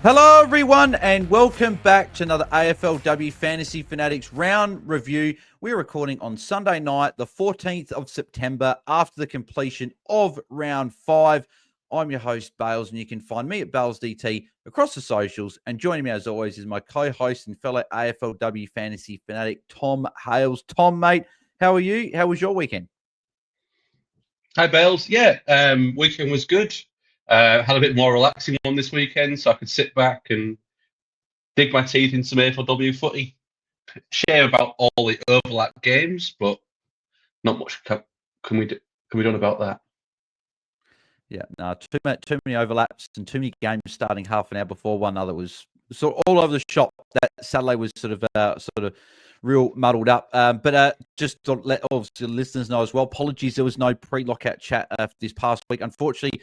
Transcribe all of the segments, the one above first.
Hello, everyone, and welcome back to another AFLW Fantasy Fanatics round review. We're recording on Sunday night, the 14th of September, after the completion of round 5. I'm your host, Bales, and you can find me at BAILSDT across the socials. And joining me, as always, is my co-host and fellow AFLW Fantasy Fanatic, Tom Hales. Tom, mate, how are you? How was your weekend? Hi, Bales. Yeah, weekend was good. Had a bit more relaxing one this weekend, so I could sit back and dig my teeth in some AFLW footy. Shame about all the overlap games, but not much can we do, can be done about that. Yeah, no, too many overlaps and too many games starting half an hour before one another was sort of all over the shop. That Saturday was sort of real muddled up. But just to let all the listeners know as well, apologies, there was no pre-lockout chat this past week. Unfortunately,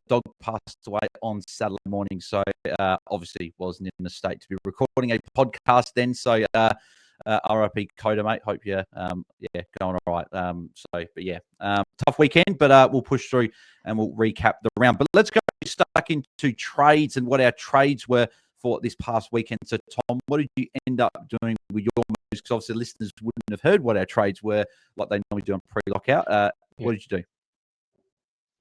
dog passed away on Saturday morning, so obviously wasn't in the state to be recording a podcast then. So RIP Coda, mate. Hope you're going all right. Tough weekend, but we'll push through and we'll recap the round. But let's go stuck into trades and what our trades were for this past weekend. So, Tom, what did you end up doing with your moves? Because obviously listeners wouldn't have heard what our trades were like they normally do on pre-lockout. What did you do?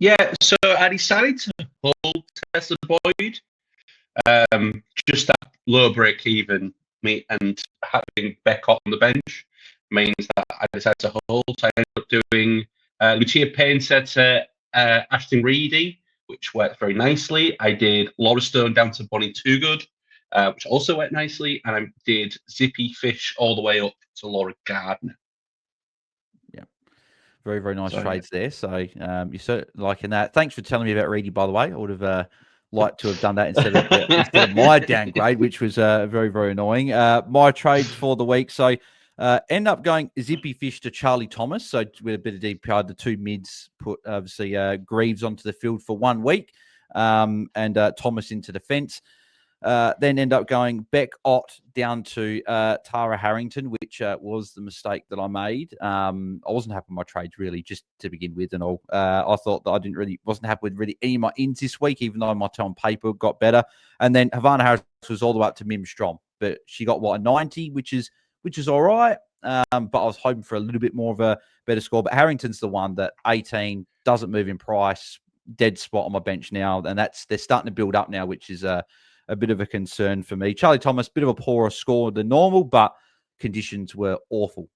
Yeah, so I decided to hold Tesla Boyd, just that low break even, me and having Beckott on the bench means that I decided to hold. So I ended up doing Lucia Painter to Ashton Reedy, which worked very nicely. I did Laura Stone down to Bonnie Toogood, which also went nicely. And I did Zippy Fish all the way up to Laura Gardner. Yeah. Very, very nice trades there. So you're so liking that. Thanks for telling me about Reedy, by the way. I would have liked to have done that instead of my downgrade, which was very, very annoying. My trades for the week. So end up going Zippy Fish to Charlie Thomas. So with a bit of DPR, the two mids put obviously Greaves onto the field for 1 week and Thomas into defence. Then end up going Beck Ott down to Tara Harrington, which was the mistake that I made. I wasn't happy with my trades really, just to begin with, and all. I thought that I wasn't happy with really any of my ins this week, even though my on paper got better. And then Havana Harris was all the way up to Mim Strom, but she got a 90, which is all right. But I was hoping for a little bit more of a better score. But Harrington's the one that 18 doesn't move in price, dead spot on my bench now, and they're starting to build up now, which is a bit of a concern for me. Charlie Thomas, bit of a poorer score than normal, but conditions were awful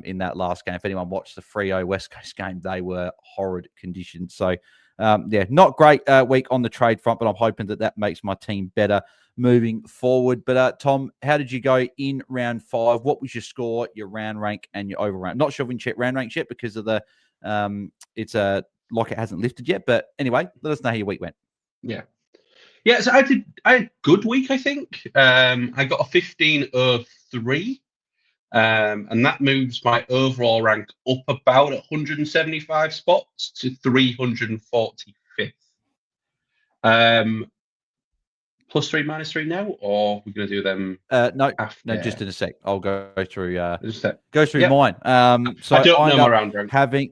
in that last game. If anyone watched the Freo West Coast game, they were horrid conditions. So, not great week on the trade front, but I'm hoping that makes my team better moving forward. But Tom, how did you go in round 5? What was your score, your round rank, and your over rank? Not sure if we can check round ranks yet because of the it's like it hasn't lifted yet. But anyway, let us know how your week went. Yeah, so I had a good week, I think. I got a 15.03, and that moves my overall rank up about 175 spots to 345th. +3, -3 now, or we're going to do them? No, after? no, just in a sec. I'll go through Yep. mine. So I don't know my up round rank. having.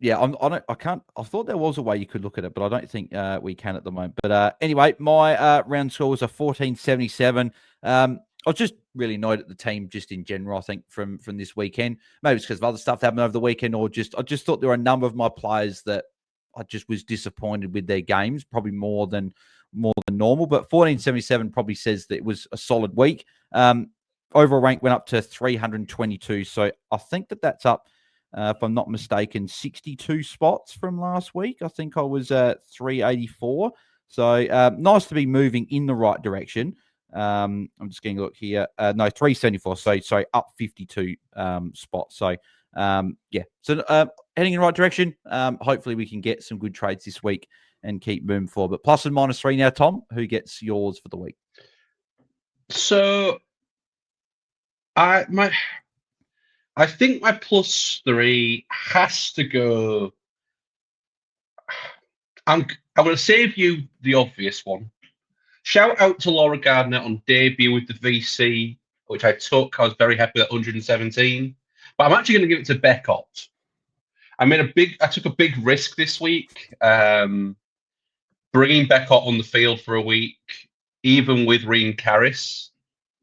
Yeah, I can't. I thought there was a way you could look at it, but I don't think we can at the moment. But anyway, my round score was a 1477. I was just really annoyed at the team just in general, I think, from this weekend. Maybe it's because of other stuff that happened over the weekend, or I just thought there were a number of my players that I just was disappointed with their games, probably more than normal. But 1477 probably says that it was a solid week. Overall rank went up to 322. So I think that's up, if I'm not mistaken, 62 spots from last week. I think I was at 384. So nice to be moving in the right direction. I'm just getting a look here. No, 374. So up 52 spots. So heading in the right direction. Hopefully we can get some good trades this week and keep moving forward. But plus and -3 now, Tom. Who gets yours for the week? So I think my +3 has to go. I'm going to save you the obvious one. Shout out to Laura Gardner on debut with the VC, which I took. I was very happy at 117. But I'm actually going to give it to Beckott. I took a big risk this week. bringing Beckett on the field for a week, even with Reen Carris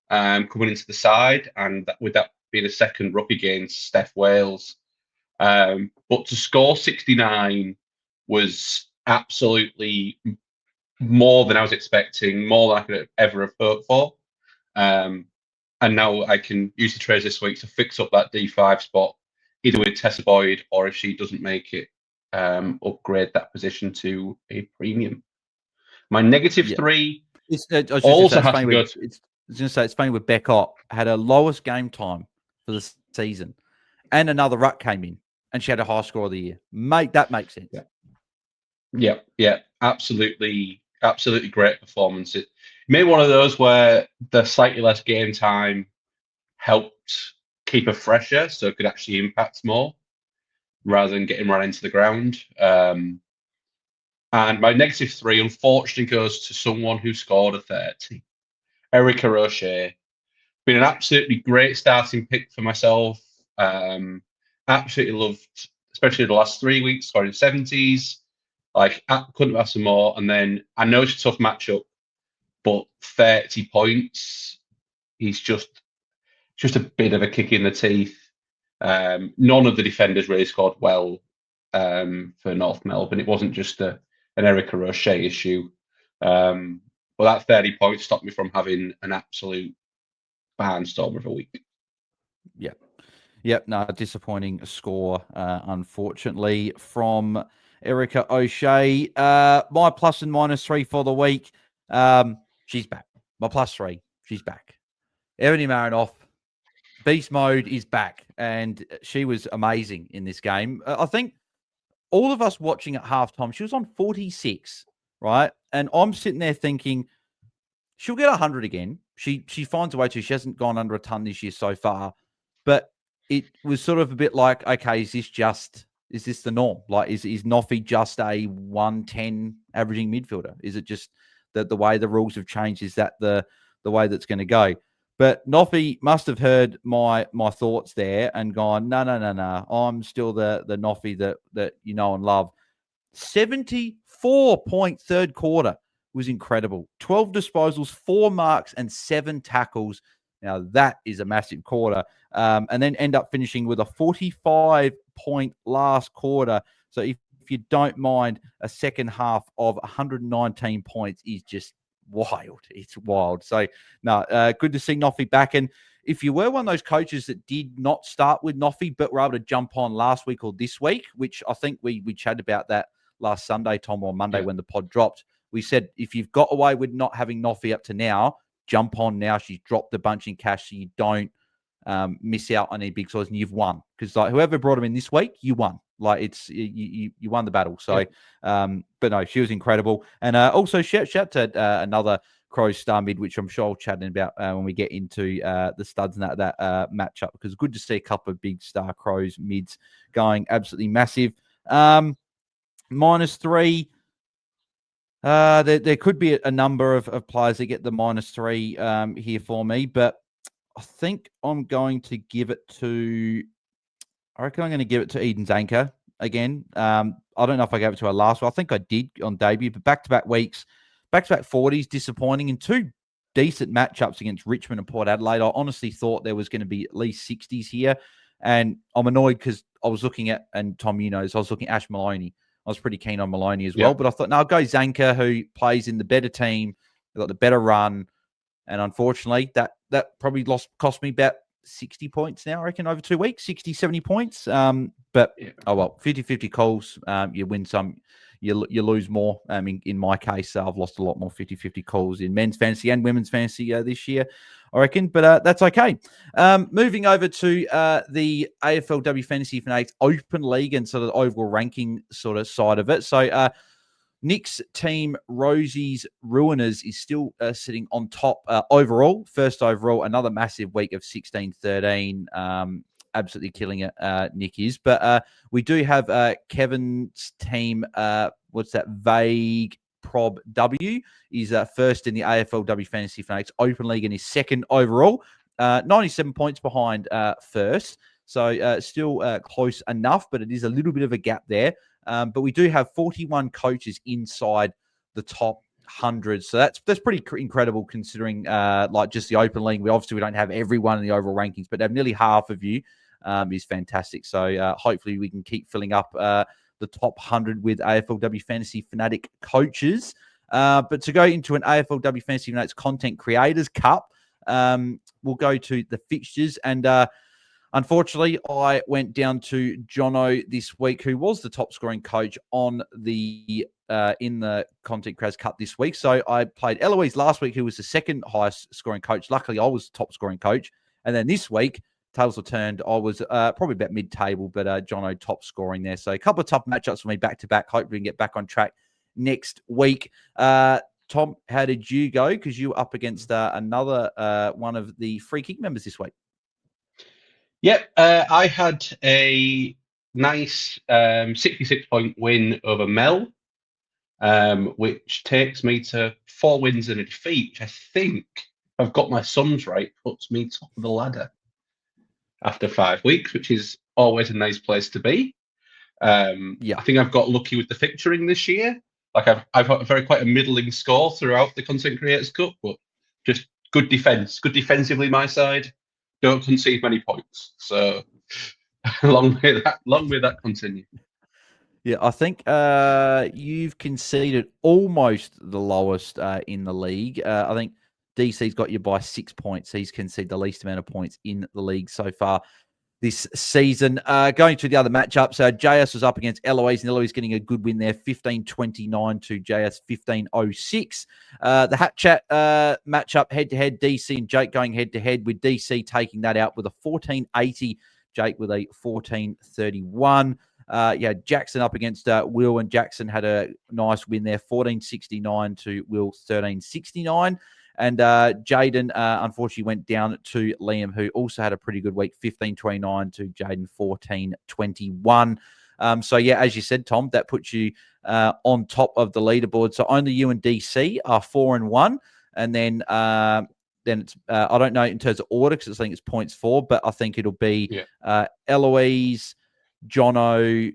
coming into the side, and with that being a second ruck against Steph Wales. But to score 69 was absolutely more than I was expecting, more than I could ever have hoped for. And now I can use the trades this week to fix up that D5 spot, either with Tessa Boyd or if she doesn't make it, upgrade that position to a premium. My -3 also has to go to... I was going to say, it's funny with Beckett, had her lowest game time for the season, and another ruck came in, and she had a high score of the year. Mate, that makes sense. Yeah. Absolutely great performance. It made one of those where the slightly less game time helped keep her fresher, so it could actually impact more rather than getting right into the ground. And my -3, unfortunately, goes to someone who scored a 30. Erica Roche. Been an absolutely great starting pick for myself. Absolutely loved, especially the last 3 weeks, scoring 70s. Like, I couldn't have asked for more. And then I know it's a tough matchup, but 30 points, he's just a bit of a kick in the teeth. None of the defenders really scored well for North Melbourne. It wasn't just an Erica Roche issue. But that 30 points stopped me from having an absolute barnstormer of a week. Yep. No, disappointing score, unfortunately, from Erica O'Shea. My plus and -3 for the week. She's back. My +3, she's back. Ebony Marinoff, beast mode is back, and she was amazing in this game. I think all of us watching at halftime, she was on 46, right? And I'm sitting there thinking, she'll get 100 again. She finds a way to. She hasn't gone under a ton this year so far, but it was sort of a bit like, okay, is this the norm? Like, is Noffy just a 110 averaging midfielder? Is it just that the way the rules have changed? Is that the way that's going to go? But Noffy must have heard my thoughts there and gone, no. I'm still the Noffy that you know and love. 74-point third quarter was incredible. 12 disposals, 4 marks, and 7 tackles. Now, that is a massive quarter. And then end up finishing with a 45-point last quarter. So if you don't mind, a second half of 119 points is just wild. It's wild. So, no, good to see Noffy back. And if you were one of those coaches that did not start with Noffy, but were able to jump on last week or this week, which I think we chatted about that last Sunday, Tom, or Monday when the pod dropped, we said, if you've got away with not having Noffy up to now, jump on now. She's dropped a bunch in cash so you don't miss out on any big scores, and you've won. Because like whoever brought him in this week, you won. Like you won the battle. So, but no, she was incredible. And also shout to another Crows star mid, which I'm sure I'll chat about when we get into the studs and that matchup, because good to see a couple of big star Crows mids going absolutely massive. -3. There could be a number of players that get the -3 here for me, but I think I'm going to give it to. I reckon I'm going to give it to Eden Zanker again. I don't know if I gave it to her last one. I think I did on debut, but back-to-back weeks, back-to-back 40s, disappointing, and 2 decent matchups against Richmond and Port Adelaide. I honestly thought there was going to be at least 60s here, and I'm annoyed because I was looking at, and Tom, you know, so I was looking at Ash Maloney. I was pretty keen on Maloney as well, but I thought, no, I'll go Zanker, who plays in the better team, they've got the better run, and unfortunately, that probably cost me about 60 points now, I reckon, over 2 weeks, 60, 70 points. But, oh well, 50-50 calls. You win some, you lose more. In my case, I've lost a lot more 50-50 calls in men's fantasy and women's fantasy this year, I reckon. But that's okay. Moving over to the AFLW Fantasy Fanatics Open League and sort of the overall ranking sort of side of it. So, Nick's team, Rosie's Ruiners, is still sitting on top overall. First overall, another massive week of 16-13. Absolutely killing it, Nick is. But we do have Kevin's team, what's that, Vague Prob W, is first in the AFLW Fantasy Fanatics Open League and is second overall. 97 points behind first. So still close enough, but it is a little bit of a gap there. But we do have 41 coaches inside the top 100. So that's pretty incredible considering like just the Open League. We don't have everyone in the overall rankings, but to have nearly half of you is fantastic. So hopefully we can keep filling up the top 100 with AFLW Fantasy Fanatic coaches. But to go into an AFLW Fantasy Fanatics Content Creators Cup, we'll go to the fixtures. And unfortunately, I went down to Jono this week, who was the top scoring coach on the in the Content Creators Cup this week. So I played Eloise last week, who was the second highest scoring coach. Luckily, I was the top scoring coach. And then this week, tables were turned. I was probably about mid-table, but Jono top scoring there. So a couple of tough matchups for me back-to-back. Hope we can get back on track next week. Tom, how did you go? Because you were up against another one of the free kick members this week. Yep, I had a nice 66-point win over Mel, which takes me to 4 wins and a defeat, which I think, if I've got my sums right, puts me top of the ladder after 5 weeks, which is always a nice place to be. I think I've got lucky with the fixturing this year. Like I've got quite a middling score throughout the Content Creators Cup, but just good defense, good defensively my side. Don't concede many points. So long may that continue. Yeah, I think you've conceded almost the lowest in the league. I think DC's got you by 6 points. He's conceded the least amount of points in the league so far this season. Going to the other matchups, JS was up against Eloise, and Eloise getting a good win there, 15-29 to JS 15-06. The Hat Chat matchup head-to-head, DC and Jake going head-to-head, with DC taking that out with a 14-80, Jake with a 14-31. Jackson up against Will, and Jackson had a nice win there, 14-69 to Will 13-69. And Jaiden, unfortunately, went down to Liam, who also had a pretty good week, 15-29 to Jaiden, 14-21. As you said, Tom, that puts you on top of the leaderboard. So only you and DC are 4-1. And then it's, I don't know in terms of order, because I think it's points 4, but I think it'll be Eloise, Jono,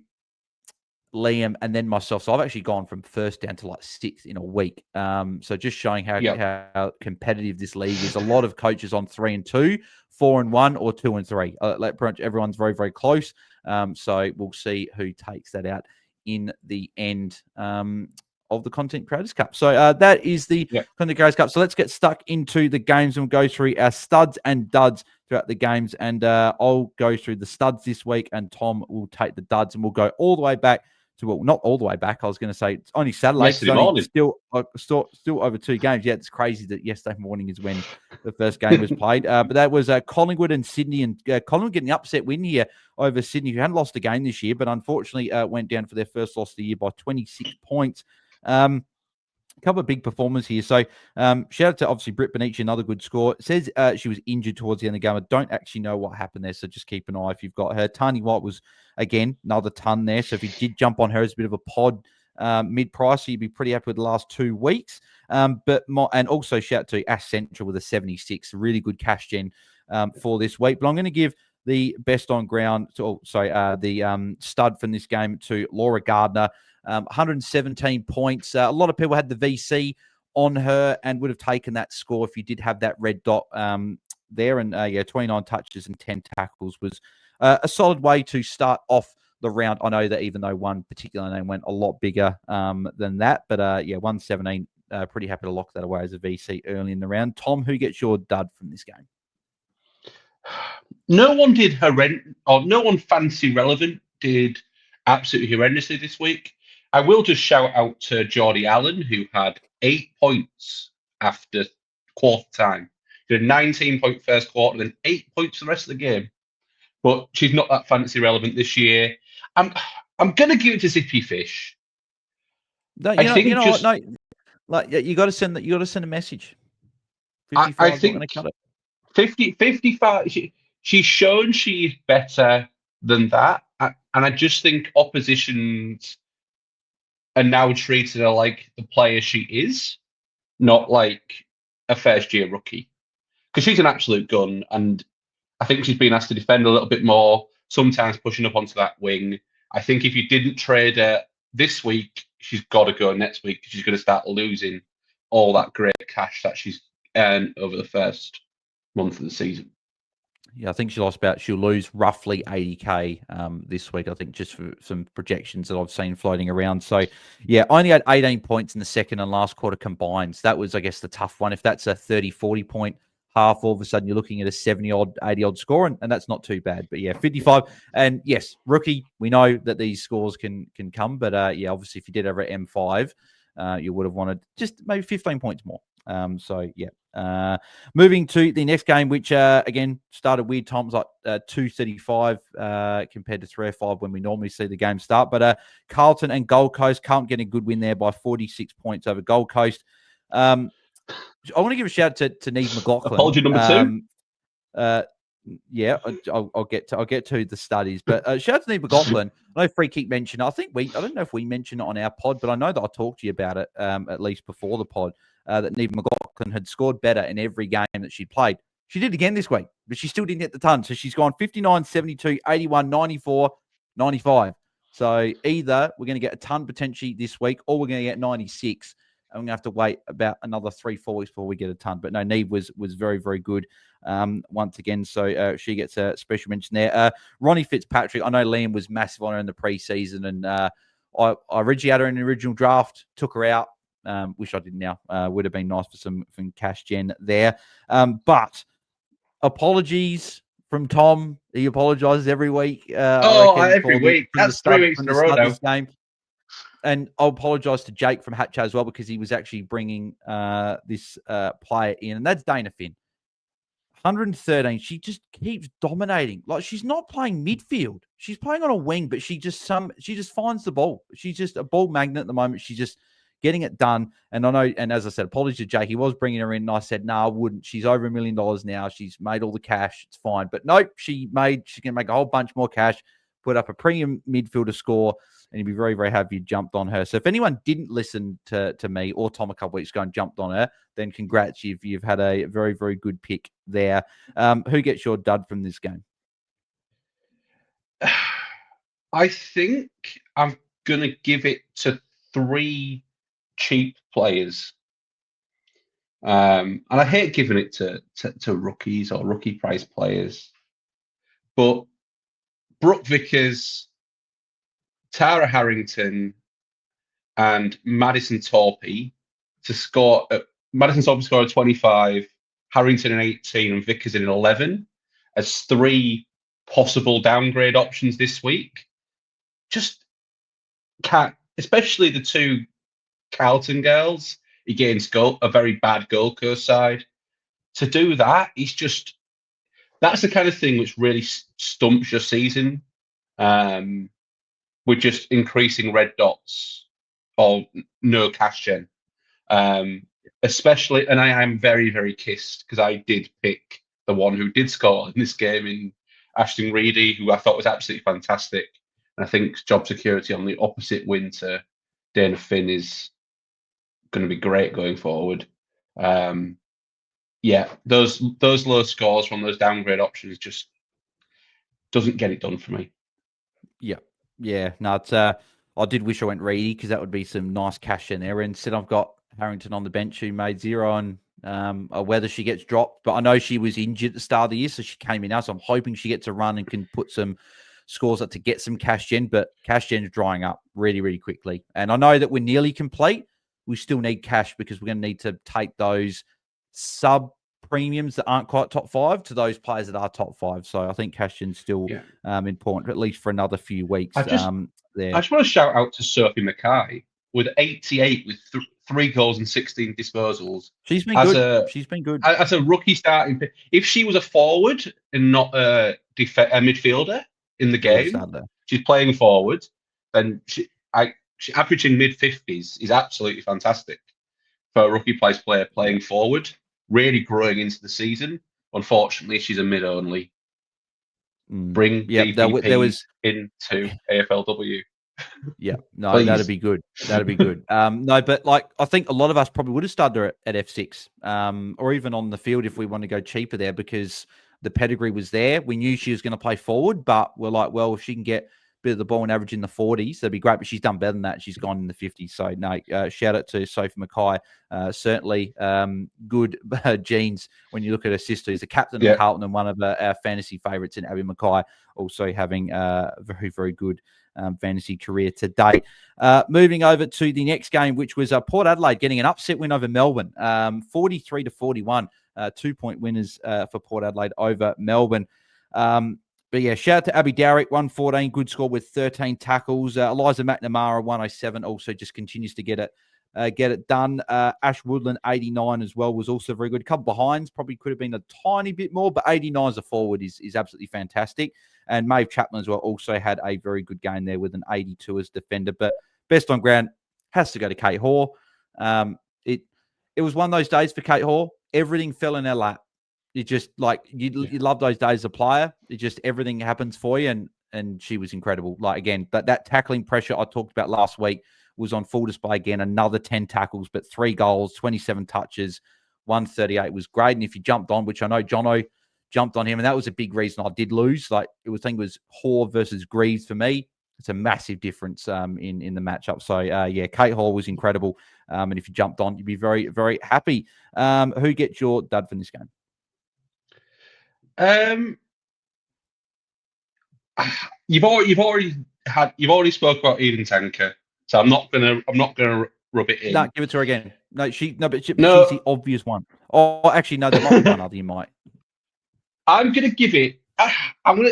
Liam, and then myself. So I've actually gone from first down to like 6th in a week. So just showing how competitive this league is. A lot of coaches on 3-2, 4-1, or 2-3. Pretty much everyone's very, very close. So we'll see who takes that out in the end of the Content Creators Cup. So that is the Content Creators Cup. So let's get stuck into the games and we'll go through our studs and duds throughout the games. And I'll go through the studs this week, and Tom will take the duds, and we'll go all the way back to, well, not all the way back. I was going to say it's only Saturday. It's still over 2 games. Yeah, it's crazy that yesterday morning is when the first game was played. But that was Collingwood and Sydney, and Collingwood getting an upset win here over Sydney, who hadn't lost a game this year, but unfortunately went down for their first loss of the year by 26 points. A couple of big performers here. So shout out to obviously Britt Benici, another good score. It says she was injured towards the end of the game. I don't actually know what happened there, so just keep an eye if you've got her. Tani White was, again, another ton there. So if you did jump on her as a bit of a pod mid-price, so you'd be pretty happy with the last 2 weeks. And also shout out to Ash Central with a 76. Really good cash gen for this week. But I'm going to give the best on ground, the stud from this game to Laura Gardner. 117 points. A lot of people had the VC on her and would have taken that score if you did have that red dot there. And 29 touches and 10 tackles was a solid way to start off the round. I know that even though one particular name went a lot bigger than that, but 117, pretty happy to lock that away as a VC early in the round. Tom, who gets your dud from this game? No one did no one fancy relevant did absolutely horrendously this week. I will just shout out to Jordy Allen, who had 8 points after quarter time. She had a 19-point first quarter, then 8 points for the rest of the game. But she's not that fancy relevant this year. I'm going to give it to Zippy Fish. No, you got to send that. You got to send a message. 55 I think 55. She's shown she's better than that, and I just think oppositions are now treating her like the player she is, not like a first-year rookie. Because she's an absolute gun, and I think she's been asked to defend a little bit more, sometimes pushing up onto that wing. I think if you didn't trade her this week, she's got to go next week because she's going to start losing all that great cash that she's earned over the first month of the season. Yeah, I think she'll lose roughly 80K this week, I think, just for some projections that I've seen floating around. So, yeah, only had 18 points in the second and last quarter combined. So that was, I guess, the tough one. If that's a 30, 40 point half, all of a sudden you're looking at a 70-odd, 80-odd score, and that's not too bad. But, yeah, 55. And, yes, rookie, we know that these scores can come. But, yeah, obviously if you did over M5, you would have wanted just maybe 15 points more. So, yeah. Moving to the next game, which again started weird times like 2:35 compared to 3:05 when we normally see the game start. But Carlton and Gold Coast, Carlton getting a good win there by 46 points over Gold Coast. I want to give a shout out to Neve McLaughlin. Apology number two. Yeah, I'll get to the studies, but shout out to Neve McLaughlin. I know Free Kick mentioned. I don't know if we mentioned it on our pod, but I know that I talked to you about it at least before the pod. That Neve McLaughlin had scored better in every game that she played. She did again this week, but she still didn't hit the ton. So she's gone 59, 72, 81, 94, 95. So either we're going to get a ton potentially this week, or we're going to get 96. And we're going to have to wait about another 3-4 weeks before we get a ton. But no, Neve was very, very good once again. So she gets a special mention there. Ronnie Fitzpatrick, I know Liam was massive on her in the preseason. And I originally had her in the original draft, took her out. Wish I did now. Would have been nice for some cash gen there. But apologies from Tom. He apologizes every week. Every week. That's 3 weeks in a row now. Game. And I'll apologise to Jake from Hatch as well, because he was actually bringing this player in, and that's Dana Finn. 113. She just keeps dominating. Like, she's not playing midfield. She's playing on a wing, but she just finds the ball. She's just a ball magnet at the moment. She's just getting it done. And I know, and as I said, apologies to Jake. He was bringing her in, and I said, no, I wouldn't. She's over $1 million now. She's made all the cash. It's fine. But nope, she can make a whole bunch more cash, put up a premium midfielder score, and you'd be very, very happy you jumped on her. So if anyone didn't listen to me or Tom a couple weeks ago and jumped on her, then congrats. You've had a very, very good pick there. Who gets your dud from this game? I think I'm going to give it to 3 cheap players. And I hate giving it to rookies or rookie price players. But Brooke Vickers, Tara Harrington, and Madison Torpey to score. Madison Torpey scored 25, Harrington an 18, and Vickers in an 11 as 3 possible downgrade options this week. Just can't, especially the 2 Carlton girls against a very bad Gold Coast side. To do that, that's the kind of thing which really stumps your season. With just increasing red dots or no cash gen. Especially, and I am very, very kissed because I did pick the one who did score in this game in Ashton Reedy, who I thought was absolutely fantastic. And I think job security on the opposite wing to Dana Finn is going to be great going forward. Yeah, those low scores from those downgrade options just doesn't get it done for me. Yeah. No, it's I did wish I went Reedy because that would be some nice cash in there. Instead, I've got Harrington on the bench who made 0, and whether she gets dropped. But I know she was injured at the start of the year, so she came in now. So I'm hoping she gets a run and can put some scores up to get some cash gen. But cash gen is drying up really, really quickly. And I know that we're nearly complete. We still need cash because we're going to need to take those sub premiums that aren't quite top 5 to those players that are top 5. So I think cash gen's still important, at least for another few weeks. I just want to shout out to Sophie Mackay with 88 with 3 goals and 16 disposals. She's been good. She's been good as a rookie starting pick. If she was a forward and not a midfielder in the game, she's playing forward, then she averaging mid-50s is absolutely fantastic for a rookie player playing forward, really growing into the season. Unfortunately, she's a mid only. Bring DPP into AFLW. Yeah, no, that'd be good. That'd be good. No, but like I think a lot of us probably would have started her at F6, or even on the field if we want to go cheaper there because the pedigree was there. We knew she was going to play forward, but we're like, well, if she can get bit of the ball and average in the 40s. That'd be great, but she's done better than that. She's gone in the 50s. So, no, shout out to Sophie Mackay. Certainly good genes when you look at her sister, who's a captain of Carlton and one of our fantasy favourites in Abby Mackay, also having a very, very good fantasy career to date. Moving over to the next game, which was Port Adelaide getting an upset win over Melbourne, 43-41. 2-point winners for Port Adelaide over Melbourne. But yeah, shout out to Abby Dowrick, 114, good score with 13 tackles. Eliza McNamara, 107, also just continues to get it done. Ash Woodland, 89 as well, was also very good. A couple behinds, probably could have been a tiny bit more, but 89 as a forward is absolutely fantastic. And Maeve Chapman as well also had a very good game there with an 82 as defender. But best on ground has to go to Kate Hoare. It was one of those days for Kate Hoare. Everything fell in her lap. You just you love those days as a player. It just everything happens for you, and she was incredible. Like again, that tackling pressure I talked about last week was on full display again. Another 10 tackles, but 3 goals, 27 touches, 138 was great. And if you jumped on, which I know Jono jumped on him, and that was a big reason I did lose. Like I think it was Hoare versus Greaves for me. It's a massive difference in the matchup. So yeah, Kate Hoare was incredible. And if you jumped on, you'd be very, very happy. Who gets your dud from this game? You've already spoke about Eden Tanker, so I'm not gonna rub it in. No, give it to her again. But she's the obvious one. Oh, actually, no, there might be one other you might. I'm gonna give it. I'm gonna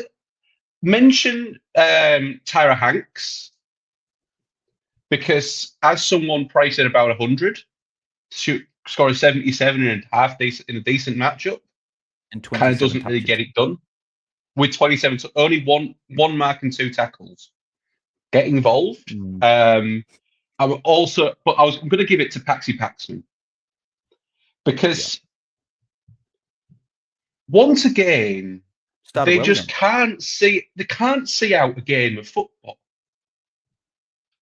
mention Tyra Hanks because as someone priced at about 100, scoring 77 in a decent matchup, and kind of doesn't really get it done. With 27, so only one mark and 2 tackles. Get involved. I'm going to give it to Paxi Paxman because once again they just can't see out a game of football.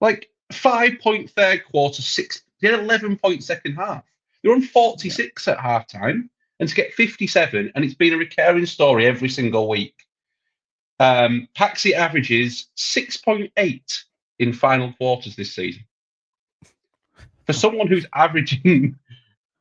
Like 5-point third quarter, 6, they had 11-point second half. They're on 46 at halftime. And to get 57, and it's been a recurring story every single week. Paxi averages 6.8 in final quarters this season. For someone who's averaging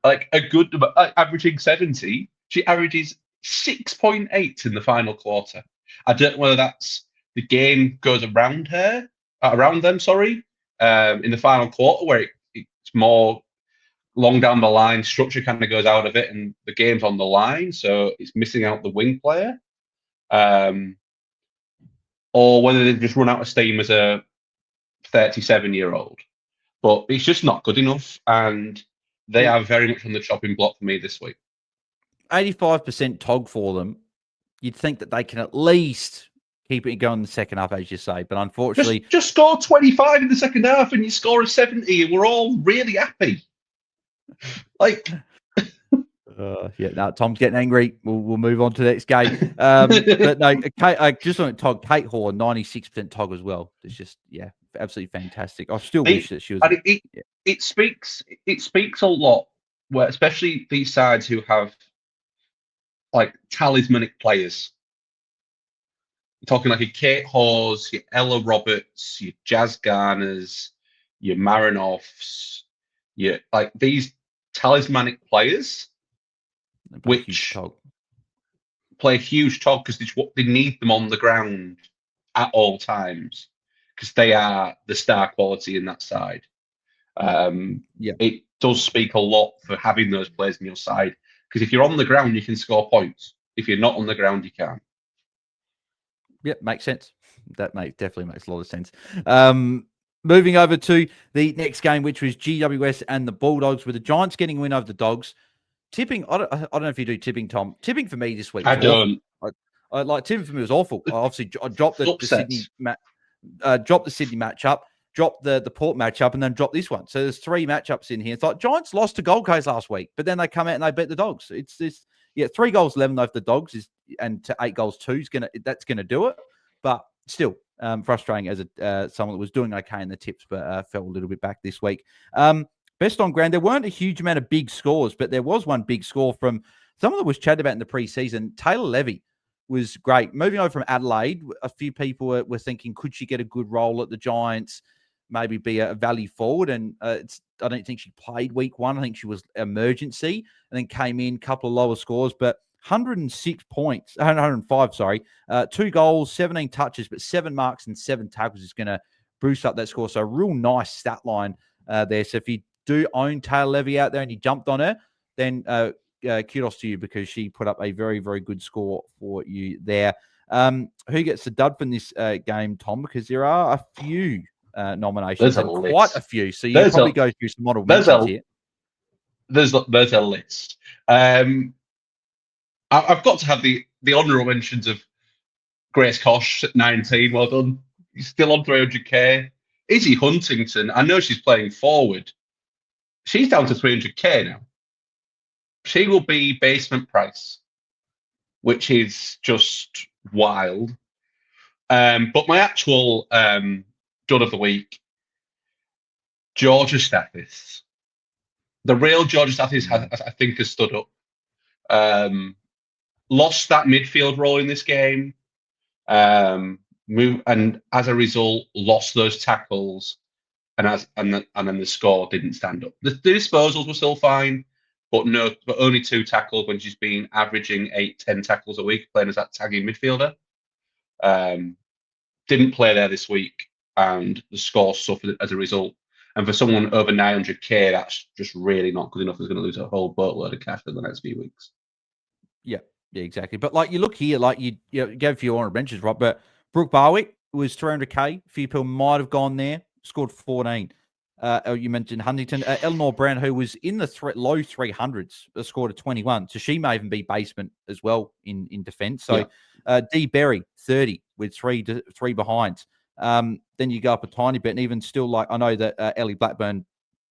averaging 70, she averages 6.8 in the final quarter. I don't know whether that's the game goes around them, in the final quarter where it's more long down the line, structure kind of goes out of it, and the game's on the line, so it's missing out the wing player. Or whether they've just run out of steam as a 37-year-old. But it's just not good enough, and they are very much on the chopping block for me this week. 85% TOG for them. You'd think that they can at least keep it going in the second half, as you say, but unfortunately... Just score 25 in the second half, and you score a 70, and we're all really happy. Tom's getting angry. We'll move on to the next game. But no, I just on TOG, Kate Hoare, 96% TOG as well. It's just absolutely fantastic. I still wish that she was. It speaks a lot, where especially these sides who have talismanic players. You're talking like your Kate Hoares, your Ella Roberts, your Jazz Garners, your Marinoffs, these talismanic players, which play a huge TOG because they need them on the ground at all times because they are the star quality in that side. It does speak a lot for having those players in your side because if you're on the ground, you can score points. If you're not on the ground, you can't. Yep, makes sense. That definitely makes a lot of sense. Moving over to the next game, which was GWS and the Bulldogs, with the Giants getting a win over the Dogs. Tipping, I don't know if you do tipping, Tom. Tipping for me this week. I don't. Tipping for me was awful. I dropped the Sydney matchup, dropped the Port matchup, and then dropped this one. So there's 3 matchups in here. It's like Giants lost to Gold Coast last week, but then they come out and they beat the Dogs. It's this, 3 goals 11 over the Dogs and to 8 goals 2 that's gonna do it. But still, frustrating as someone that was doing okay in the tips, but fell a little bit back this week. Best on ground, there weren't a huge amount of big scores, but there was one big score from someone that was chatted about in the preseason, Taylor Levy. was great. Moving over from Adelaide, a few people were thinking, could she get a good role at the Giants, maybe be a value forward? And I don't think she played week 1. I think she was emergency and then came in, couple of lower scores, but 106 points, 105, sorry, 2 goals, 17 touches, but 7 marks and 7 tackles is going to boost up that score. So a real nice stat line there. So if you do own Taylor Levy out there and you jumped on her, then kudos to you because she put up a very, very good score for you there. Who gets the dud from this game, Tom? Because there are a few nominations and quite a few. So you probably go through some model mentions here. There's a list. I've got to have the honourable mentions of Grace Kosh at 19. Well done. He's still on 300k. Izzy Huntington. I know she's playing forward. She's down to 300k now. She will be basement price, which is just wild. But my actual dud of the week, Georgia Stathis. The real Georgia Stathis, I think, has stood up. Lost that midfield role in this game. And as a result, lost those tackles. And then the score didn't stand up. The disposals were still fine, but only 2 tackles when she's been averaging 8-10 tackles a week, playing as that tagging midfielder. Didn't play there this week, and the score suffered as a result. And for someone over 900k, that's just really not good enough. Is going to lose a whole boatload of cash for the next few weeks. Yeah, exactly. But like you look here, like you gave a few honourable mentions, right? But Brooke Barwick was 300k. A few people might have gone there, scored 14. You mentioned Huntington. Eleanor Brown, who was in the low 300s, scored a 21. So she may even be basement as well in defence. So Dee Berry, 30 with three behinds. Then you go up a tiny bit, and even still, like I know that Ellie Blackburn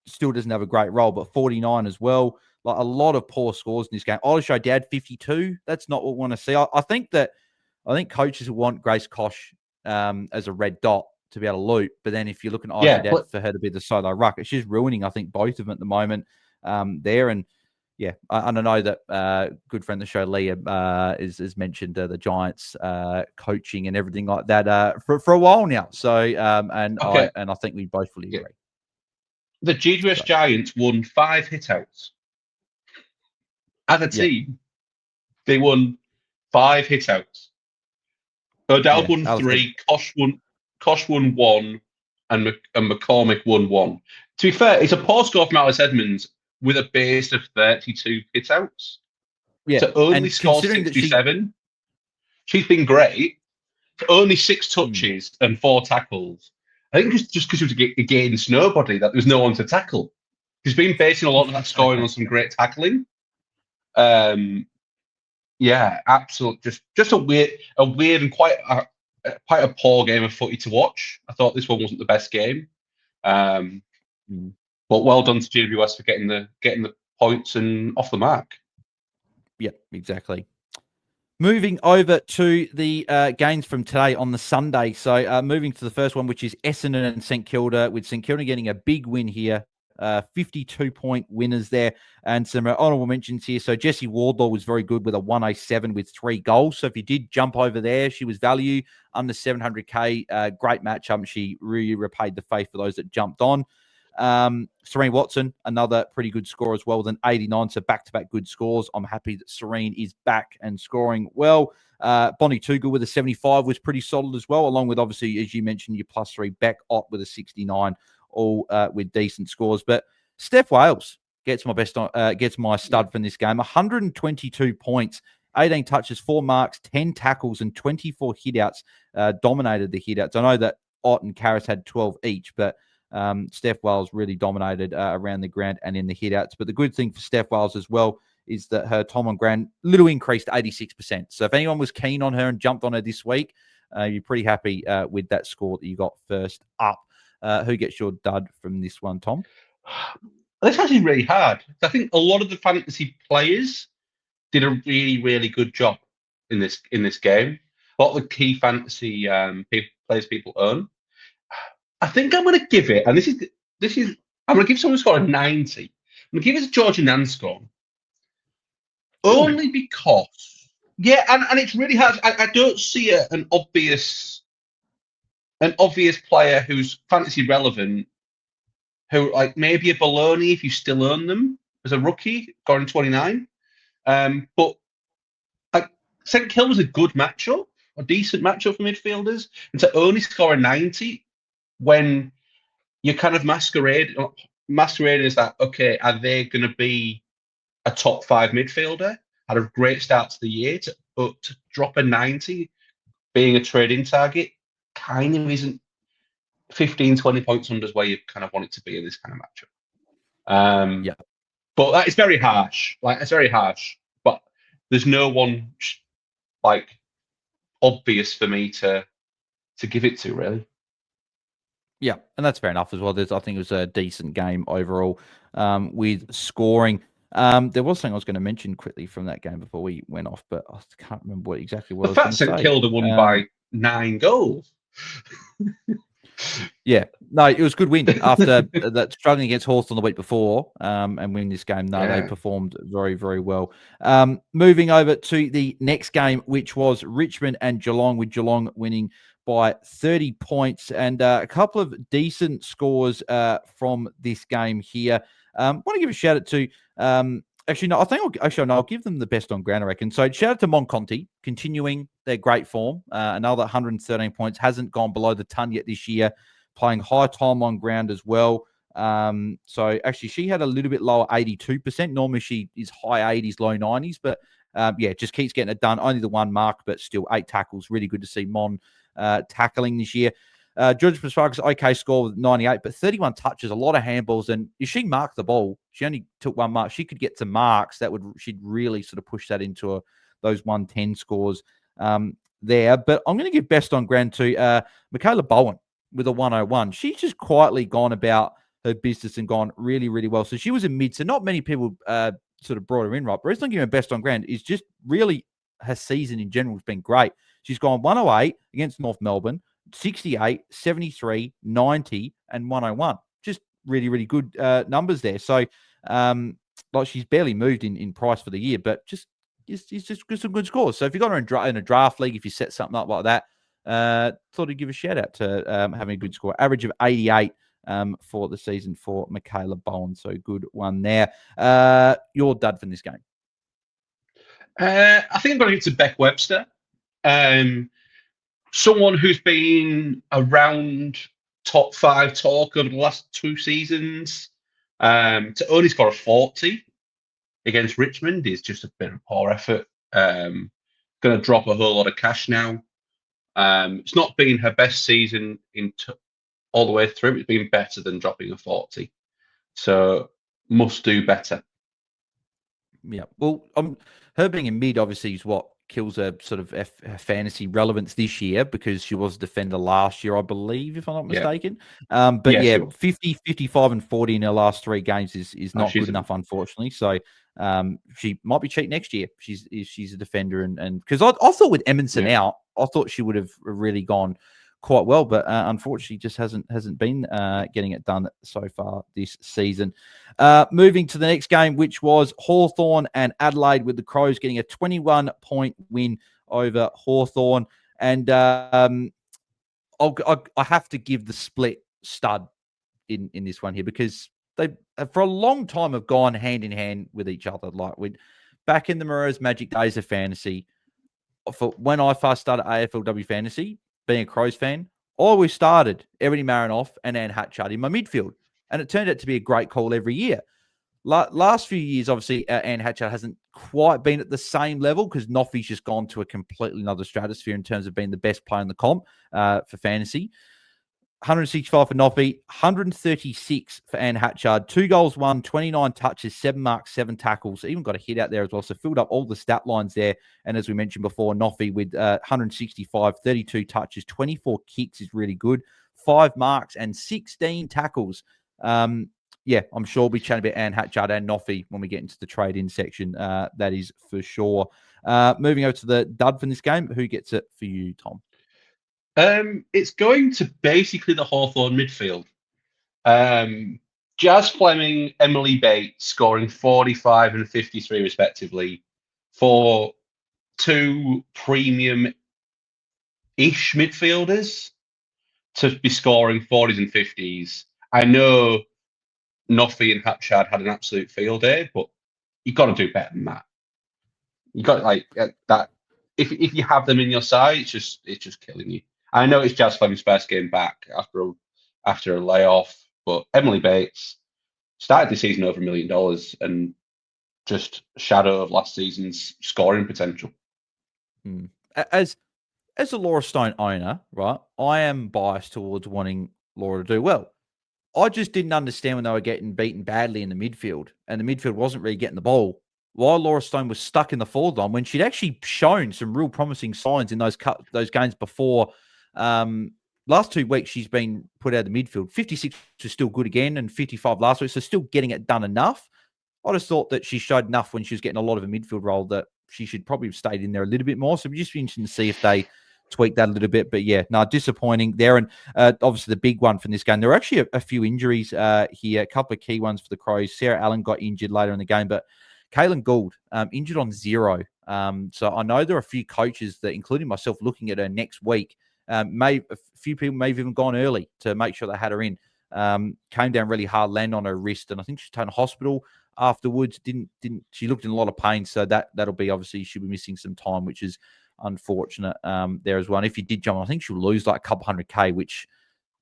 still doesn't have a great role, but 49 as well. Like a lot of poor scores in this game. Olisho Dad, 52. That's not what we want to see. I think coaches want Grace Kosh as a red dot to be able to loop. But then if you're looking at Olisho Dad for her to be the solo ruck, it's just ruining, I think, both of them at the moment there. And yeah, I know that good friend of the show, Leah, has mentioned the Giants coaching and everything like that for a while now. So, I think we both fully agree. The GWS Giants won 5 hitouts. As a team, they won 5 hitouts. O'Dowd won 3, Kosh won 1, and McCormick won 1. To be fair, it's a poor score from Alice Edmonds with a base of 32 hitouts. Yeah, to only score 67. She's been great. For only 6 touches and 4 tackles. I think it's just because she was against nobody that there was no one to tackle. She's been basing a lot of that scoring on some great tackling. Absolutely. Just a weird and quite a poor game of footy to watch. I thought this one wasn't the best game. But well done to GWS for getting the points and off the mark. Yeah, exactly. Moving over to the games from today on the Sunday. So moving to the first one, which is Essendon and St Kilda, with St Kilda getting a big win here. 52-point winners there. And some honourable mentions here. So Jessie Wardlaw was very good with a 107 with 3 goals. So if you did jump over there, she was value under 700k. Great matchup. She really repaid the faith for those that jumped on. Serene Watson, another pretty good score as well with an 89. So back-to-back good scores. I'm happy that Serene is back and scoring well. Bonnie Toogood with a 75 was pretty solid as well, along with, obviously, as you mentioned, your +3 Beck Ott with a 69, all with decent scores. But Steph Wales gets my stud from this game. 122 points, 18 touches, 4 marks, 10 tackles, and 24 hitouts. Dominated the hitouts. I know that Ott and Karras had 12 each, but Steph Wales really dominated around the ground and in the hitouts. But the good thing for Steph Wales as well is that her time on ground little increased 86%. So if anyone was keen on her and jumped on her this week, you're pretty happy with that score that you got first up. Who gets your dud from this one, Tom? It's actually really hard. I think a lot of the fantasy players did a really, really good job in this game. A lot of the key fantasy players people own. I think I'm going to give it, and this is I'm going to give someone who scored a 90. I'm going to give it to Georgia Nanscombe. Only because Yeah, and it's really hard. I don't see an obvious player who's fantasy relevant, who like maybe a Baloney if you still own them as a rookie, scoring 29. But I think Hill was a good matchup, a decent matchup for midfielders, and to only score a 90 when you kind of masquerading as that, okay, are they going to be a top 5 midfielder? Had a great start to the year to drop a 90 being a trade-in target kind of isn't 15, 20 points under where you kind of want it to be in this kind of matchup. Yeah. But that is very harsh. Like, it's very harsh. But there's no one like obvious for me to give it to, really. Yeah, and that's fair enough as well. I think it was a decent game overall with scoring. There was something I was going to mention quickly from that game before we went off, but I can't remember what exactly what The I fact was going St to say. Kilda won by 9 goals. Yeah, no, it was a good win after that struggling against Hawthorn the week before and winning this game. No, they performed very, very well. Moving over to the next game, which was Richmond and Geelong, with Geelong winning by 30 points and a couple of decent scores from this game here. I want to give a shout out to actually, no, I think I'll give them the best on ground, I reckon. So shout out to Monconti, continuing their great form. Another 113 points, hasn't gone below the ton yet this year, playing high time on ground as well. So actually, she had a little bit lower, 82%. Normally she is high 80s, low 90s, but just keeps getting it done. Only the 1 mark, but still 8 tackles. Really good to see Mon tackling this year. George Pasparkas, okay score with 98, but 31 touches, a lot of handballs. And if she marked the ball, she only took 1 mark. She could get to marks. She'd really sort of push that into those 110 scores there. But I'm going to give best on ground to Michaela Bowen with a 101. She's just quietly gone about her business and gone really, really well. So she was in mid. So not many people sort of brought her in, right? But the reason I'm giving her best on ground is just really her season in general has been great. She's gone 108 against North Melbourne, 68, 73, 90, and 101. Just really, really good numbers there. So, like, she's barely moved in price for the year, but it's just some good scores. So if you got her in a draft league, if you set something up like that, thought I'd give a shout out to having a good score. Average of 88 for the season for Michaela Bowen. So good one there. Your dud from this game. I think I'm going to give it to Beck Webster. Someone who's been around top 5 talk over the last 2 seasons. To only score a 40 against Richmond is just a bit of a poor effort. Going to drop a whole lot of cash now. It's not been her best season all the way through. It's been better than dropping a 40. So must do better. Yeah. Well, her being in mid obviously is what kills her sort of her fantasy relevance this year, because she was a defender last year, I believe, if I'm not mistaken. But yeah, 50, 55, and 40 in her last 3 games is not good enough, unfortunately. So she might be cheap next year. She's a defender, and because I thought with Emerson out, I thought she would have really gone quite well, but unfortunately just hasn't been getting it done so far this season. Moving to the next game, which was Hawthorn and Adelaide, with the Crows getting a 21-point win over Hawthorn. And I have to give the split stud in this one here, because they for a long time have gone hand in hand with each other. Like back in the Maroons Magic days of fantasy, for when I first started AFLW Fantasy, being a Crows fan, I always started Ebony Marinoff and Anne Hatchard in my midfield. And it turned out to be a great call every year. Last few years, obviously, Anne Hatchard hasn't quite been at the same level, because Noffy's just gone to a completely another stratosphere in terms of being the best player in the comp for fantasy. 165 for Noffy, 136 for Anne Hatchard, 2 goals, 29 touches, 7 marks, 7 tackles, even got a hit out there as well. So filled up all the stat lines there. And as we mentioned before, Noffy with 165, 32 touches, 24 kicks is really good, 5 marks and 16 tackles. I'm sure we'll be chatting about Anne Hatchard and Noffy when we get into the trade-in section. That is for sure. Moving over to the dud from this game, who gets it for you, Tom? It's going to basically the Hawthorn midfield. Jazz Fleming, Emily Bates scoring 45 and 53 respectively for two premium-ish midfielders to be scoring 40s and 50s. I know Noffy and Hatchard had an absolute field day, but you've got to do better than that. You got that. If you have them in your side, it's just killing you. I know it's Jazz Fleming's first game back after a layoff, but Emily Bates started the season over $1 million and just shadow of last season's scoring potential. As a Laura Stone owner, right, I am biased towards wanting Laura to do well. I just didn't understand when they were getting beaten badly in the midfield, and the midfield wasn't really getting the ball, while Laura Stone was stuck in the forward line when she'd actually shown some real promising signs in those games before. Last 2 weeks, she's been put out of the midfield. 56 was still good again, and 55 last week, so still getting it done enough. I just thought that she showed enough when she was getting a lot of a midfield role that she should probably have stayed in there a little bit more. So it'd just be interesting to see if they tweak that a little bit. But yeah, no, disappointing there. And obviously the big one from this game, there were actually a few injuries here, a couple of key ones for the Crows. Sarah Allen got injured later in the game, but Caitlin Gould injured on 0. So I know there are a few coaches that, including myself, looking at her next week. A few people may have even gone early to make sure they had her in. Came down really hard, land on her wrist, and I think she's taken to hospital afterwards. Didn't she looked in a lot of pain, so that'll be, obviously she'll be missing some time, which is unfortunate there as well. And if you did jump, I think she'll lose like a couple $100K, which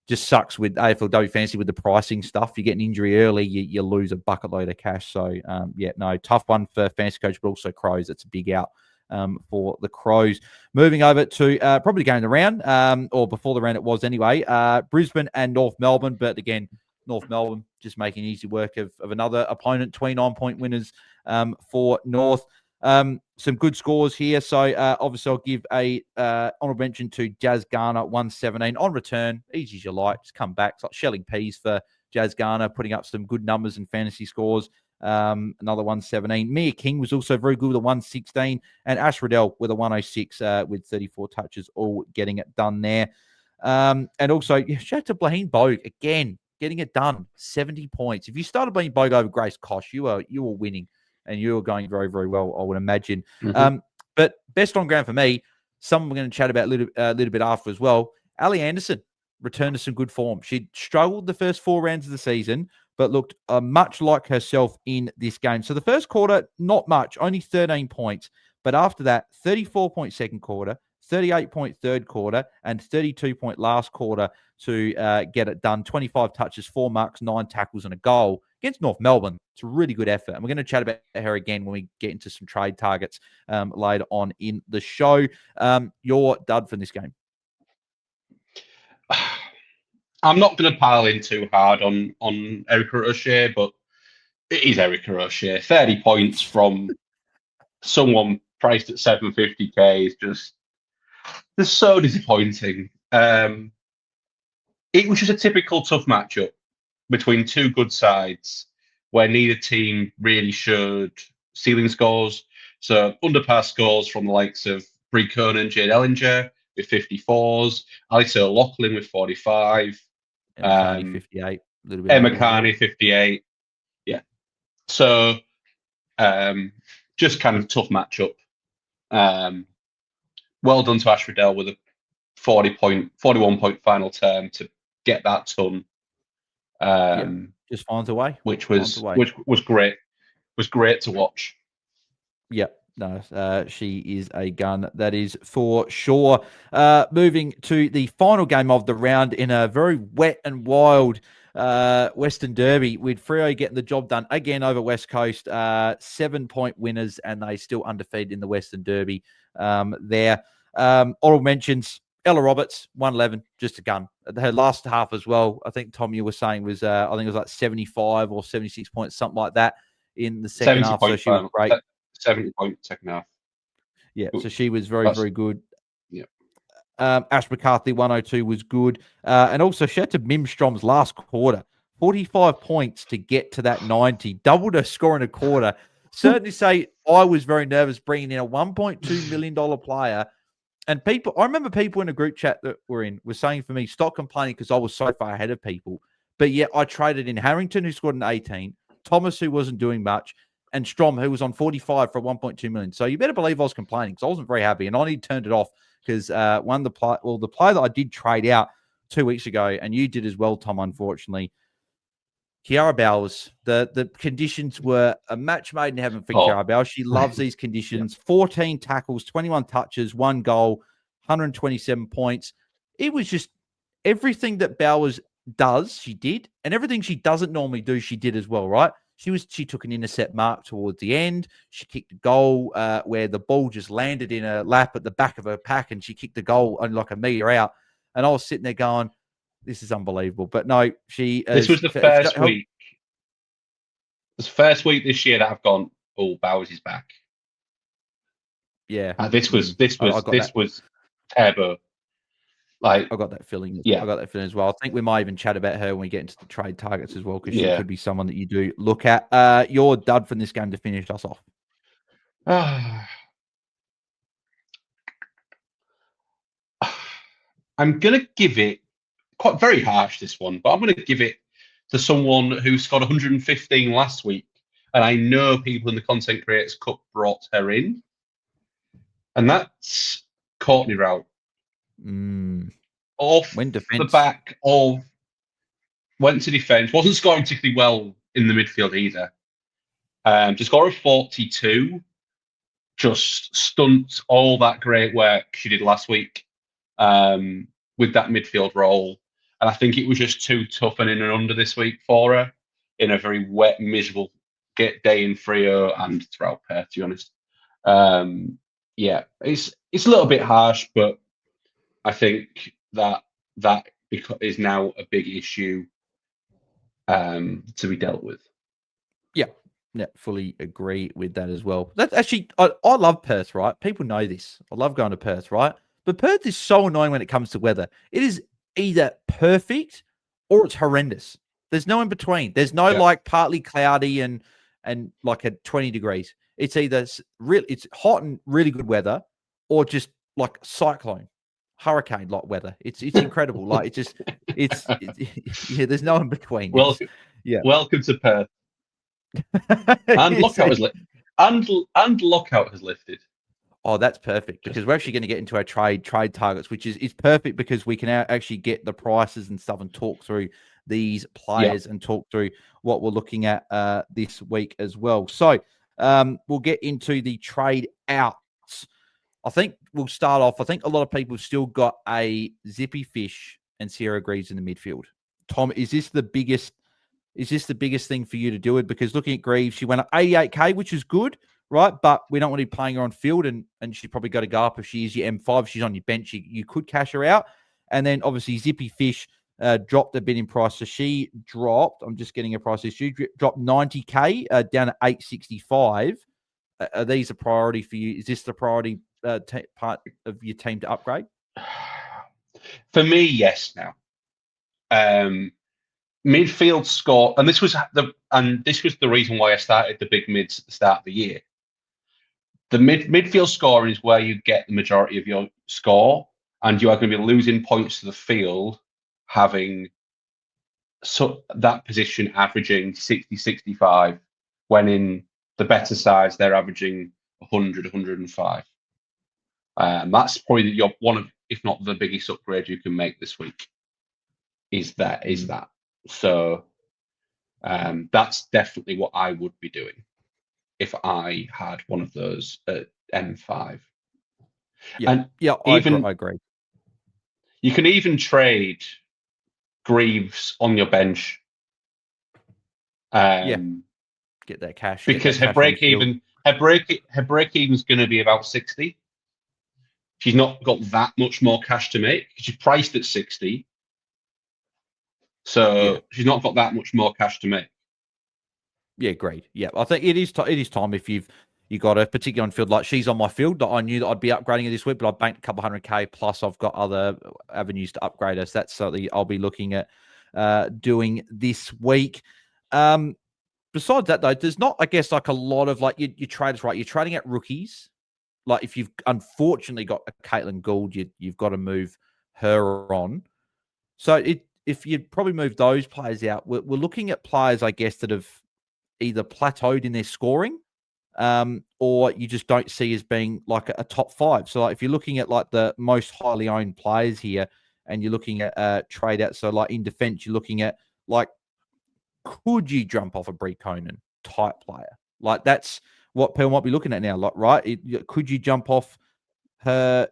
just sucks with AFLW Fantasy with the pricing stuff. You get an injury early, you lose a bucket load of cash. So yeah, no, tough one for Fantasy Coach, but also Crows. It's a big out for the Crows. Moving over to probably going the round, or before the round it was anyway, Brisbane and North Melbourne. But again, North Melbourne just making easy work of another opponent, 29-point winners for North. Some good scores here. So obviously I'll give a honourable mention to Jazz Garner, 117 on return. Easy as you like. Just come back. It's like shelling peas for Jazz Garner, putting up some good numbers and fantasy scores. Another 117. Mia King was also very good with a 116. And Ash Riddell with a 106 with 34 touches, all getting it done there. And also, shout out to Blaheen Bogue again, getting it done. 70 points. If you started being Bogue over Grace Kosh, you were winning. And you were going very, very well, I would imagine. Mm-hmm. But best on ground for me, someone we're going to chat about a little bit after as well. Ali Anderson returned to some good form. She struggled the first 4 rounds of the season, but looked much like herself in this game. So the first quarter, not much, only 13 points. But after that, 34-point second quarter, 38-point third quarter, and 32-point last quarter to get it done. 25 touches, 4 marks, 9 tackles, and a goal against North Melbourne. It's a really good effort. And we're going to chat about her again when we get into some trade targets later on in the show. Your dud from this game? I'm not going to pile in too hard on Erica O'Shea, but it is Erica O'Shea. 30 points from someone priced at 750K is just so disappointing. It was just a typical tough matchup between two good sides where neither team really showed ceiling scores. So underpass scores from the likes of Brie Conan and Jade Ellinger with 54s, Alice O'Loughlin with 45. Emma Carney, 58. Emma Carney, 58. Yeah. So just kind of tough matchup. Well done to Ash Riddell with a 41-point final term to get that done. Just finds a way. Which was great. Was great to watch. Yep. No, she is a gun. That is for sure. Moving to the final game of the round in a very wet and wild Western Derby, with Freo getting the job done again over West Coast. 7-point winners, and they still undefeated in the Western Derby. There. Oral mentions Ella Roberts, 111, just a gun. Her last half as well, I think Tom, you were saying was, I think it was like 75 or 76 points, something like that in the second half. So she was great. 70-point second half. Yeah, so she was very good. Yeah. Ash McCarthy, 102 was good. And also, shout out to Mimstrom's last quarter. 45 points to get to that 90. Doubled her score in a quarter. Certainly say I was very nervous bringing in a $1.2 million player. And I remember people in a group chat that we're in were saying for me, stop complaining because I was so far ahead of people. But yet I traded in Harrington, who scored an 18, Thomas, who wasn't doing much, and Strom, who was on 45 for 1.2 million. So you better believe I was complaining because I wasn't very happy, and I only turned it off because the player that I did trade out 2 weeks ago, and you did as well, Tom, unfortunately. Kiara Bowers, the conditions were a match made in heaven for Kiara Bowers. She loves these conditions. 14 tackles, 21 touches, 1 goal, 127 points. It was just everything that Bowers does, she did, and everything she doesn't normally do, she did as well, right? She took an intercept mark towards the end. She kicked a goal where the ball just landed in a lap at the back of her pack, and she kicked the goal only like a meter out. And I was sitting there going, this is unbelievable. But no, this was the first week. This first week this year that I've gone, oh, Bowers is back. Yeah. This was terrible. Like, I got that feeling. Yeah. I got that feeling as well. I think we might even chat about her when we get into the trade targets as well, because she could be someone that you do look at. Your dud from this game to finish us off. I'm going to give it quite very harsh, this one, but I'm going to give it to someone who scored 115 last week. And I know people in the Content Creators Cup brought her in. And that's Courtney Rout. Off the back of, went to defence, wasn't scoring particularly well in the midfield either. To score a 42, just stunts all that great work she did last week with that midfield role. And I think it was just too tough and in and under this week for her in a very wet, miserable day in Freo and throughout Perth, to be honest. It's a little bit harsh, but I think that is now a big issue to be dealt with. Yeah, fully agree with that as well. That's actually, I love Perth, right? People know this. I love going to Perth, right? But Perth is so annoying when it comes to weather. It is either perfect or it's horrendous. There's no in between. There's no like partly cloudy and like at 20 degrees. It's either it's hot and really good weather, or just like cyclone, hurricane like weather. It's incredible. Like it's there's no in between. Welcome to Perth. And lockout has lifted. Oh, that's perfect, because we're actually going to get into our trade targets, which is perfect because we can actually get the prices and stuff and talk through these players and talk through what we're looking at this week as well. So we'll get into the trade outs. I think we'll start off. I think a lot of people still got a Zippy Fish and Sierra Greaves in the midfield. Tom, is this the biggest thing for you to do it? Because looking at Greaves, she went up 88K, which is good, right? But we don't want to be playing her on field, and she's probably got to go up if she is your M5. She's on your bench. You could cash her out. And then obviously Zippy Fish dropped a bit in price. So she dropped, I'm just getting a price here. She dropped 90K down to 865. Are these a priority for you? Is this the priority part of your team to upgrade? For me, yes. Now, midfield score, and this was the reason why I started the big mids at the start of the year. The midfield scoring is where you get the majority of your score, and you are going to be losing points to the field having that position averaging 60, 65, when in the better sides they're averaging 100, 105. That's probably one of, if not the biggest upgrade you can make this week. Is that. So that's definitely what I would be doing if I had one of those at M5. I agree. You can even trade Greaves on your bench. Get that cash. Because her break even is going to be about 60. She's not got that much more cash to make. She's priced at 60. So she's not got that much more cash to make. Yeah, great. Yeah, I think it is time if you got a particular on field, like she's on my field, that I knew that I'd be upgrading her this week, but I banked a couple 100K plus I've got other avenues to upgrade us. That's something I'll be looking at doing this week. Besides that, though, there's not, I guess, like a lot of like you traders, right? You're trading at rookies. Like if you've unfortunately got a Caitlin Gould, you've got to move her on. So if you'd probably move those players out, we're looking at players, I guess, that have either plateaued in their scoring or you just don't see as being like a top 5. So like if you're looking at like the most highly owned players here and you're looking at trade out, so like in defense, you're looking at like, could you jump off a Brie Conan type player? Like that's what people might be looking at now, like, right? Could you jump off her?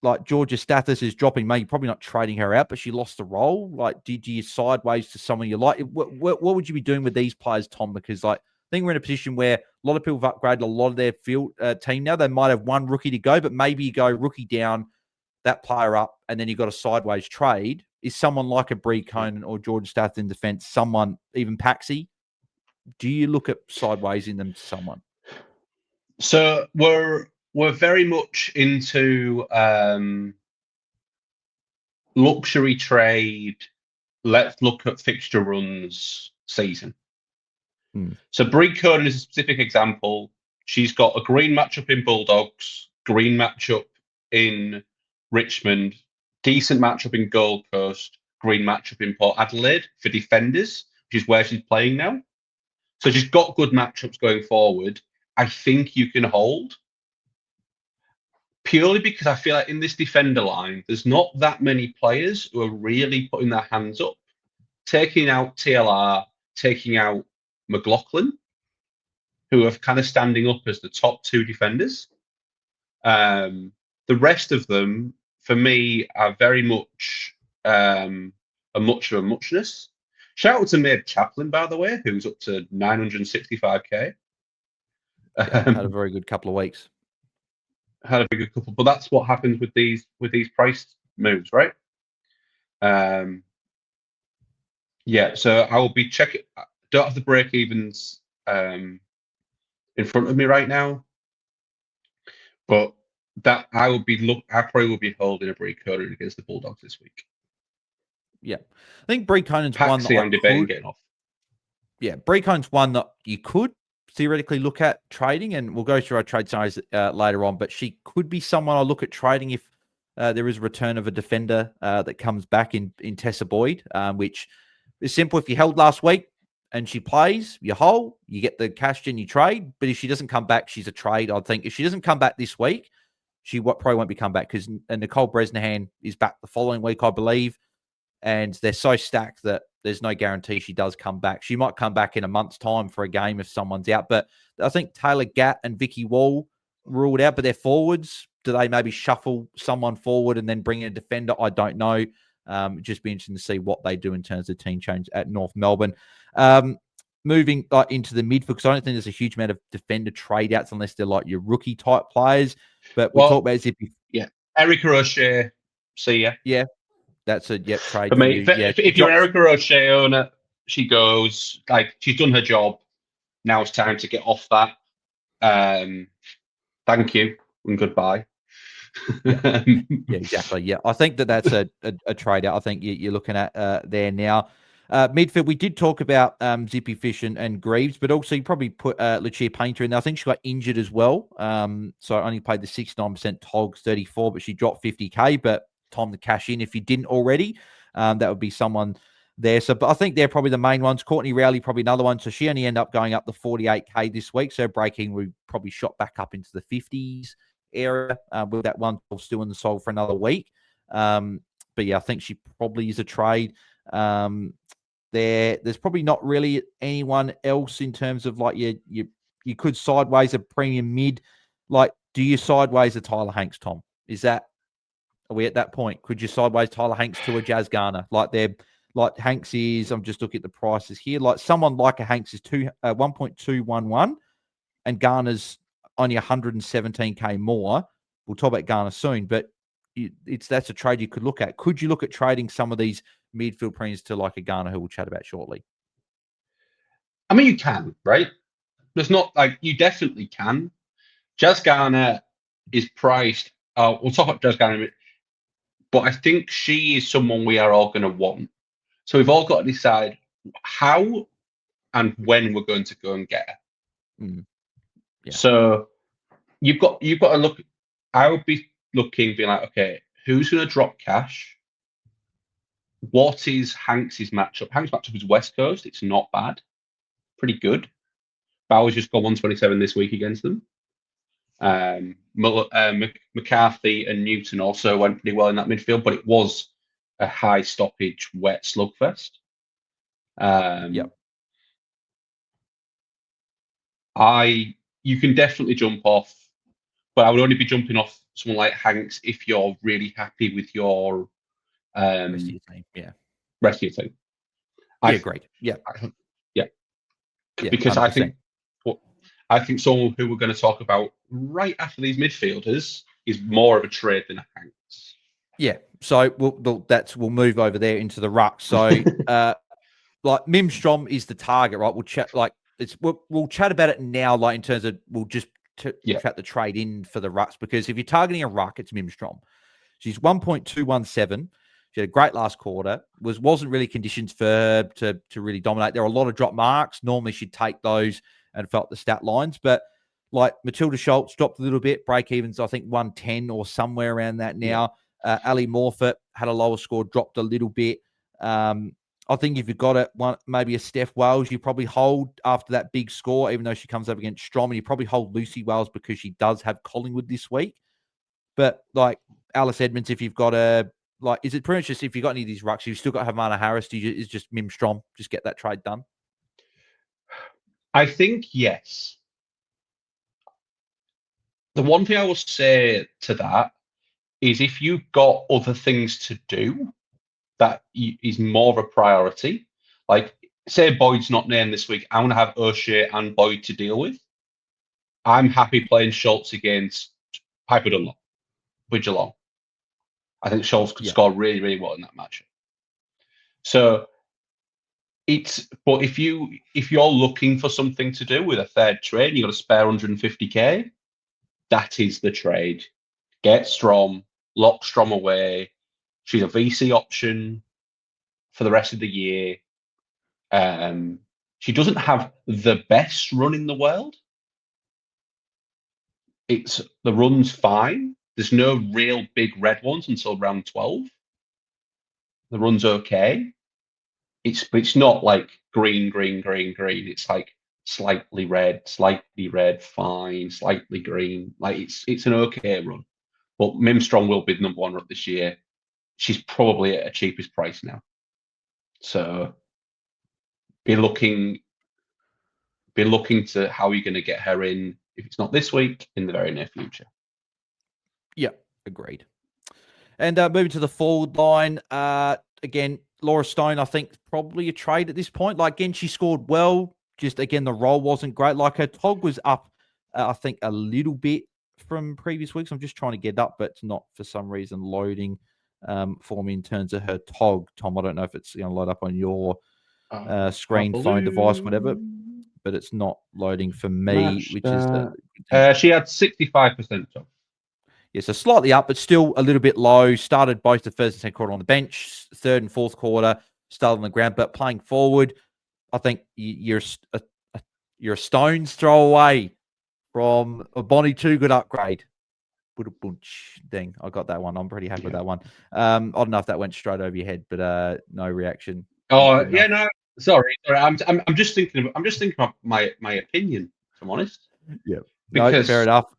Like Georgia's status is dropping, maybe probably not trading her out, but she lost the role. Like, did you sideways to someone you like? What would you be doing with these players, Tom? Because like, I think we're in a position where a lot of people have upgraded a lot of their field team now. They might have one rookie to go, but maybe you go rookie down, that player up, and then you've got a sideways trade. Is someone like a Brie Conan or Georgia Stath in defense, someone, even Paxi, do you look at sideways in them to someone? So we're very much into luxury trade. Let's look at fixture runs season. So Brie Conan is a specific example. She's got a green matchup in Bulldogs, green matchup in Richmond, decent matchup in Gold Coast, green matchup in Port Adelaide for defenders, which is where she's playing now. So she's got good matchups going forward. I think you can hold. Purely because I feel like in this defender line, there's not that many players who are really putting their hands up. Taking out TLR, taking out McLaughlin, who are kind of standing up as the top 2 defenders. The rest of them, for me, are very much a much of a muchness. Shout out to Maid Chaplin, by the way, who's up to 965k. Had a very good couple of weeks. Had a very good couple, but that's what happens with these price moves, right? Yeah, so I will be checking. I don't have the break evens in front of me right now, but that I probably will be holding a Brie Conan against the Bulldogs this week. Yeah, I think Brie Conan's Paxi, one that I'm debating getting off. Yeah, Brie Conan's one that you could theoretically look at trading, and we'll go through our trade size later on. But she could be someone I look at trading if there is a return of a defender that comes back in Tessa Boyd, which is simple. If you held last week and she plays, you hold, you get the cash in, you trade. But if she doesn't come back, she's a trade. I think if she doesn't come back this week, she probably won't be come back because Nicole Bresnahan is back the following week, I believe. And they're so stacked that there's no guarantee she does come back. She might come back in a month's time for a game if someone's out. But I think Taylor Gatt and Vicky Wall ruled out, but they're forwards. Do they maybe shuffle someone forward and then bring in a defender? I don't know. Just be interesting to see what they do in terms of team change at North Melbourne. Moving into the midfield, because I don't think there's a huge amount of defender trade outs unless they're like your rookie type players. But we talk about Zippy. Yeah, Erica O'Shea. See ya. Yeah. That's a trade. For me, if you're Erica O'Shea owner, she goes like she's done her job. Now it's time to get off that. Thank you and goodbye. Yeah, exactly. Yeah, I think that's a trade out. I think you're looking at there now. Midfield, we did talk about Zippy Fish and Greaves, but also you probably put Lucia Painter in there. I think she got injured as well. So I only paid the 69% TOGS 34, but she dropped 50k. But time to cash in if you didn't already. That would be someone there. So, but I think they're probably the main ones. Courtney Rowley, probably another one. So she only ended up going up to 48k this week. So breaking, we probably shot back up into the 50s area with that one still in the sold for another week. But yeah, I think she probably is a trade. There's probably not really anyone else in terms of like you could sideways a premium mid. Like, do you sideways a Tyler Hanks, Tom? Are we at that point? Could you sideways Tyler Hanks to a Jazz Garner? Like Hanks is, I'm just looking at the prices here. Like someone like a Hanks is 1.211 and Garner's only 117k more. We'll talk about Garner soon, but that's a trade you could look at. Could you look at trading some of these midfield premiums to like a Garner who we'll chat about shortly? I mean, you can, right? There's not like you definitely can. Jazz Garner is priced. We'll talk about Jazz Garner, but I think she is someone we are all going to want. So we've all got to decide how and when we're going to go and get her. Yeah. So you've got to look. I would be looking, being like, okay, who's going to drop cash? What is Hanks's matchup? Hanks' matchup is West Coast. It's not bad, pretty good. Bowers just got 127 this week against them. McCarthy and Newton also went pretty well in that midfield, but it was a high stoppage, wet slugfest. You can definitely jump off, but I would only be jumping off someone like Hanks if you're really happy with your Rest of your team. Yeah. Rest of your team. Great. Yeah. Because 100%. I think someone who we're going to talk about right after these midfielders is more of a trade than a Hanks. Yeah. So we'll move over there into the ruck. So like Mimstrom is the target, right? We'll chat we'll chat about it now, like in terms of we'll just chat the trade in for the rucks, because if you're targeting a ruck, it's Mimstrom. She's 1.217. She had a great last quarter. Wasn't really conditions for her to really dominate. There were a lot of drop marks. Normally she'd take those and felt the stat lines, but like Matilda Schultz dropped a little bit. Break evens, I think 110 or somewhere around that now. Ali Morfitt had a lower score, dropped a little bit. I think if you've got it, maybe a Steph Wales, you probably hold after that big score, even though she comes up against Strom, and you probably hold Lucy Wales because she does have Collingwood this week. But like Alice Edmonds, if you've got is it pretty much just if you've got any of these rucks, you've still got Havana Harris, is just Mim Strom, just get that trade done? I think yes. The one thing I will say to that is if you've got other things to do, that is more of a priority. Like, say Boyd's not named this week, I want to have O'Shea and Boyd to deal with. I'm happy playing Schultz against Piper Dunlop, Bridge-Along. I think Schultz could score really, really well in that match. So but if you're looking for something to do with a third trade, you've got to spare 150k, that is the trade. Get Strom, lock Strom away. She's a VC option for the rest of the year. She doesn't have the best run in the world. The run's fine. There's no real big red ones until round 12. The run's okay. It's not like green. It's like slightly red, fine, slightly green. Like it's an okay run. But Mimstrom will be the number one ruck this year. She's probably at a cheapest price now. So be looking to how you're going to get her in, if it's not this week, in the very near future. Yeah, agreed. And moving to the forward line, again, Laura Stone, I think probably a trade at this point. Like, again, she scored well. Just, again, the role wasn't great. Like, her TOG was up, I think, a little bit from previous weeks. I'm just trying to get up, but it's not, for some reason, loading for me in terms of her TOG. Tom, I don't know if it's going to load up on your screen, phone device, whatever, but it's not loading for me, which is... she had 65% TOG. Yeah, so slightly up, but still a little bit low. Started both the first and second quarter on the bench, third and fourth quarter, started on the ground, but playing forward, I think you're a stone's throw away from a Bonnie Too Good upgrade. Dang, I got that one. I'm pretty happy with that one. I don't know if that went straight over your head, but no reaction. Oh yeah, no, sorry. I'm just thinking about my opinion, if I'm honest. Yeah, because fair enough.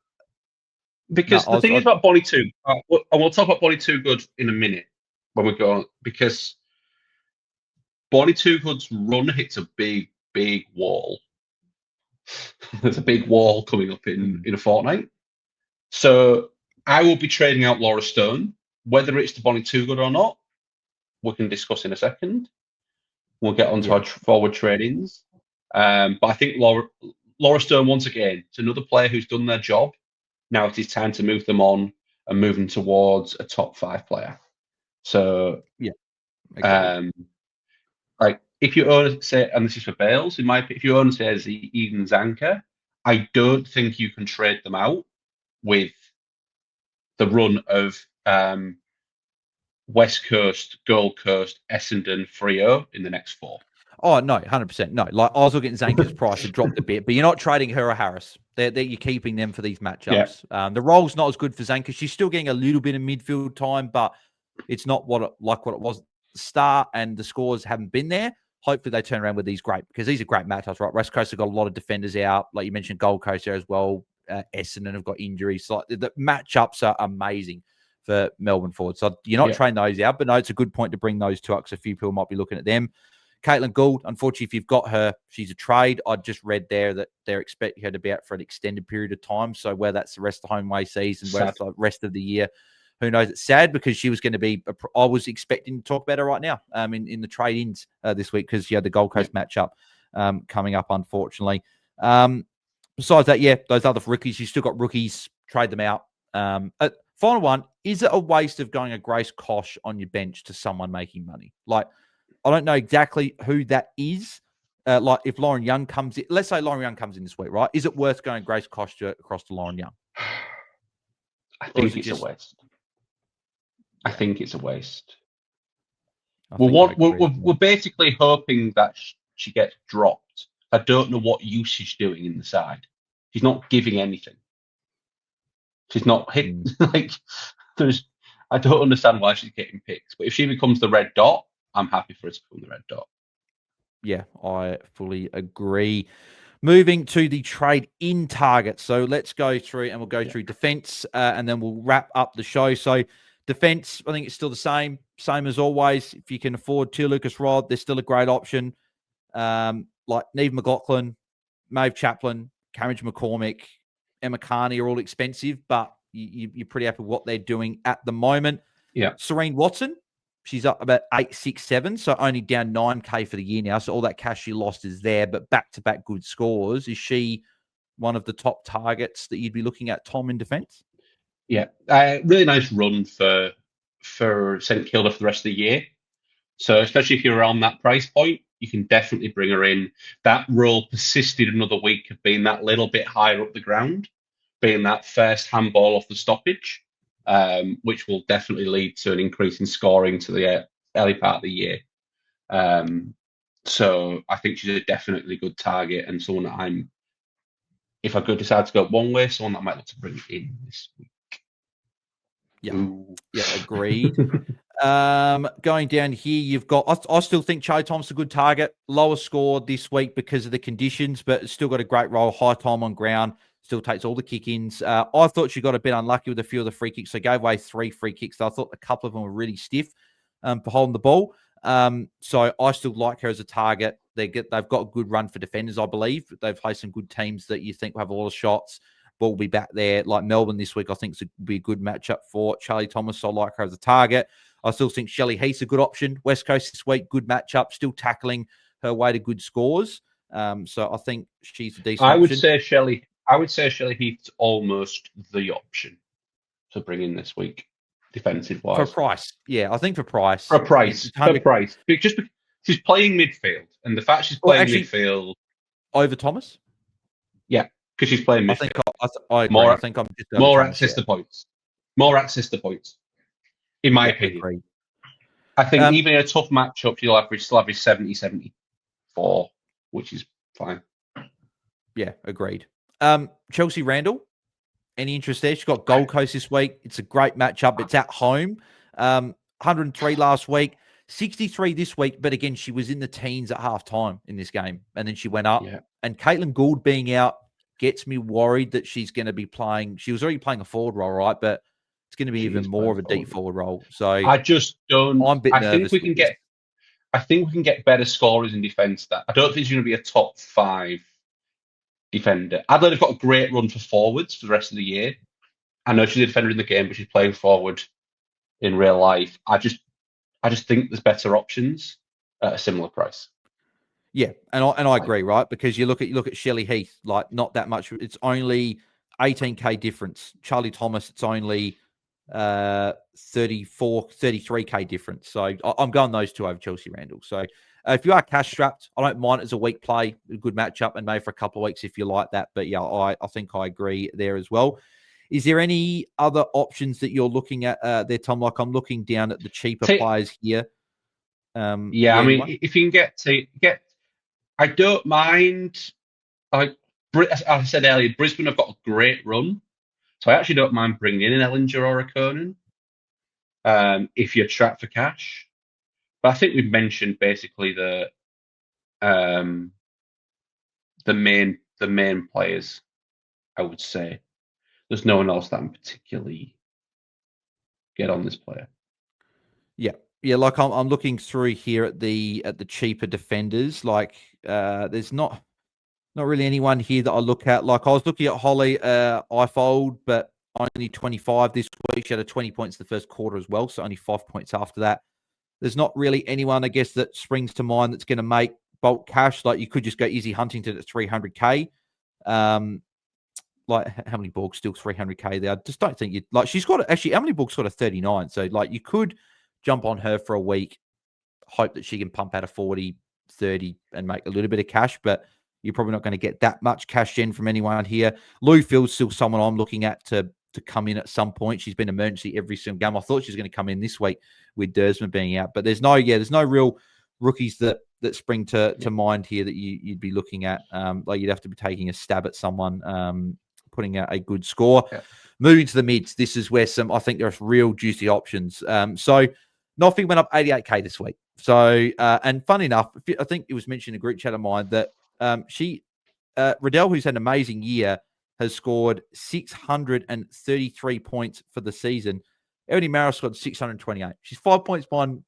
Because the thing is about Bonnie Too, and we'll talk about Bonnie Too Good in a minute when we go on, because Bonnie Too Good's run hits a big wall. There's a big wall coming up in a fortnight. So I will be trading out Laura Stone. Whether it's to Bonnie Too Good or not, we can discuss in a second. We'll get onto our forward trade-ins. But I think Laura Stone, once again, it's another player who's done their job. Now it is time to move them on and move them towards a top 5 player. So, like if you own, say, and this is for Bales, if you own, say, Eden Zanker, I don't think you can trade them out with the run of West Coast, Gold Coast, Essendon, Freo in the next 4. Oh, no, 100%. No, like I was looking at Zanker's price, it dropped a bit, but you're not trading her or Harris. You're keeping them for these matchups. Yeah. The role's not as good for Zanker. She's still getting a little bit of midfield time, but it's not what it was at the start, and the scores haven't been there. hopefully they turn around with these because these are great matchups, right? West Coast have got a lot of defenders out. Like you mentioned, Gold Coast there as well. Essendon have got injuries. So the matchups are amazing for Melbourne forward. So you're not trading those out, but no, it's a good point to bring those two up because a few people might be looking at them. Caitlin Gould, unfortunately, if you've got her, she's a trade. I just read there that they're expecting her to be out for an extended period of time. So whether that's the rest of the home way season, whether it's the rest of the year, who knows? It's sad because she was going to be. I was expecting to talk about her right now in the trade-ins this week because she had the Gold Coast matchup coming up, unfortunately. Besides that, those other rookies, you still got rookies, trade them out. Final one, is it a waste of going a Grace Kosh on your bench to someone making money? Like, I don't know exactly who that is. Like, if Lauren Young comes in, let's say Lauren Young comes in this week, right? Is it worth going Grace Kosh across to Lauren Young? I think it's a waste. I think it's a waste. We're basically hoping that she gets dropped. I don't know what use she's doing in the side. She's not giving anything. She's not hitting. I don't understand why she's getting picked. But if she becomes the red dot, I'm happy for her to become the red dot. Yeah, I fully agree. Moving to the trade-in target. So let's go through, and we'll go through defense, and then we'll wrap up the show. So defense, I think it's still the same as always. If you can afford to Lucas Rod, they're still a great option. Like Neve McLaughlin, Maeve Chaplin, Carriage McCormick, Emma Carney are all expensive, but you're pretty happy with what they're doing at the moment. Yeah. Serene Watson, she's up about 867, so only down 9K for the year now. So all that cash she lost is there, but back-to-back good scores. Is she one of the top targets that you'd be looking at, Tom, in defence? Yeah, really nice run for St Kilda for the rest of the year. So especially if you're around that price point, you can definitely bring her in. That role persisted another week of being that little bit higher up the ground, being that first handball off the stoppage, which will definitely lead to an increase in scoring to the early part of the year. So I think she's a definitely good target and someone that if I could decide to go one way, someone that I might look to bring in this week. Yeah, agreed. Going down here, you've got. I still think Charlie Thomas a good target. Lower score this week because of the conditions, but still got a great role. High time on ground. Still takes all the kick-ins. I thought she got a bit unlucky with a few of the free kicks. So gave away 3 free kicks. So I thought a couple of them were really stiff for holding the ball. So I still like her as a target. They've got a good run for defenders, I believe. They've played some good teams that you think will have a lot of shots. Ball will be back there. Like Melbourne this week, I think will be a good matchup for Charlie Thomas. So I like her as a target. I still think Shelley Heath's a good option. West Coast this week, good matchup. Still tackling her way to good scores. So I think she's a decent option. I would say Shelley Heath's almost the option to bring in this week, defensive wise. For price, yeah, I think for price. For price. Just because she's playing midfield, and the fact she's playing midfield over Thomas. Yeah, because she's playing midfield. I agree. I think I'm just more access to points. More access to points. In my opinion. Agreed. I think even in a tough matchup, you'll average 70, 74, which is fine. Yeah, agreed. Chelsea Randall, any interest there? She's got Gold Coast this week. It's a great matchup. It's at home. 103 last week, 63 this week. But again, she was in the teens at halftime in this game. And then she went up. Yeah. And Caitlin Gould being out gets me worried that she's going to be playing. She was already playing a forward role, right? But it's going to be even more of a deep forward role. So I just don't. I'm a bit nervous. I think we can get better scorers in defence. That I don't think she's going to be a top 5 defender. Adelaide have got a great run for forwards for the rest of the year. I know she's a defender in the game, but she's playing forward in real life. I just think there's better options at a similar price. Yeah, and I agree, right? Because you look at Shelley Heath, like not that much. It's only 18K difference. Charlie Thomas, it's only 33K difference. So I'm going those two over Chelsea Randall. So if you are cash strapped, I don't mind it as a week play, a good matchup, and maybe for a couple of weeks if you like that. But yeah, I think I agree there as well. Is there any other options that you're looking at there, Tom? Like I'm looking down at the cheaper players here. I mean, if you can get, I don't mind. Like as I said earlier, Brisbane have got a great run, so I actually don't mind bringing in an Ellinger or a Conan if you're strapped for cash. But I think we've mentioned basically the the main players, I would say. There's no one else that I'm particularly get on this player. Yeah. Like I'm looking through here at the cheaper defenders. Like there's not really anyone here that I look at. Like I was looking at Holly Ifold, but only 25 this week. She had 20 points the first quarter as well, so only 5 points after that. There's not really anyone, I guess, that springs to mind that's going to make bulk cash. Like you could just go Izzy Huntington at 300k. Like how many Borgs still 300k there? I just don't think you like. She's got actually how many Borgs got a 39. So like you could jump on her for a week, hope that she can pump out a 40, 30 and make a little bit of cash, but you're probably not going to get that much cash gen from anyone here. Lou Field's still someone I'm looking at to come in at some point. She's been emergency every single game. I thought she was going to come in this week with Dersman being out, but there's no real rookies that spring to mind here that you'd be looking at. Like you'd have to be taking a stab at someone putting out a good score. Yeah. Moving to the mids, this is where I think there's real juicy options. So Noffy went up 88k this week. So, and fun enough, I think it was mentioned in a group chat of mine that Riddell, who's had an amazing year, has scored 633 points for the season. Ebony Maris scored 628. She's 5 points behind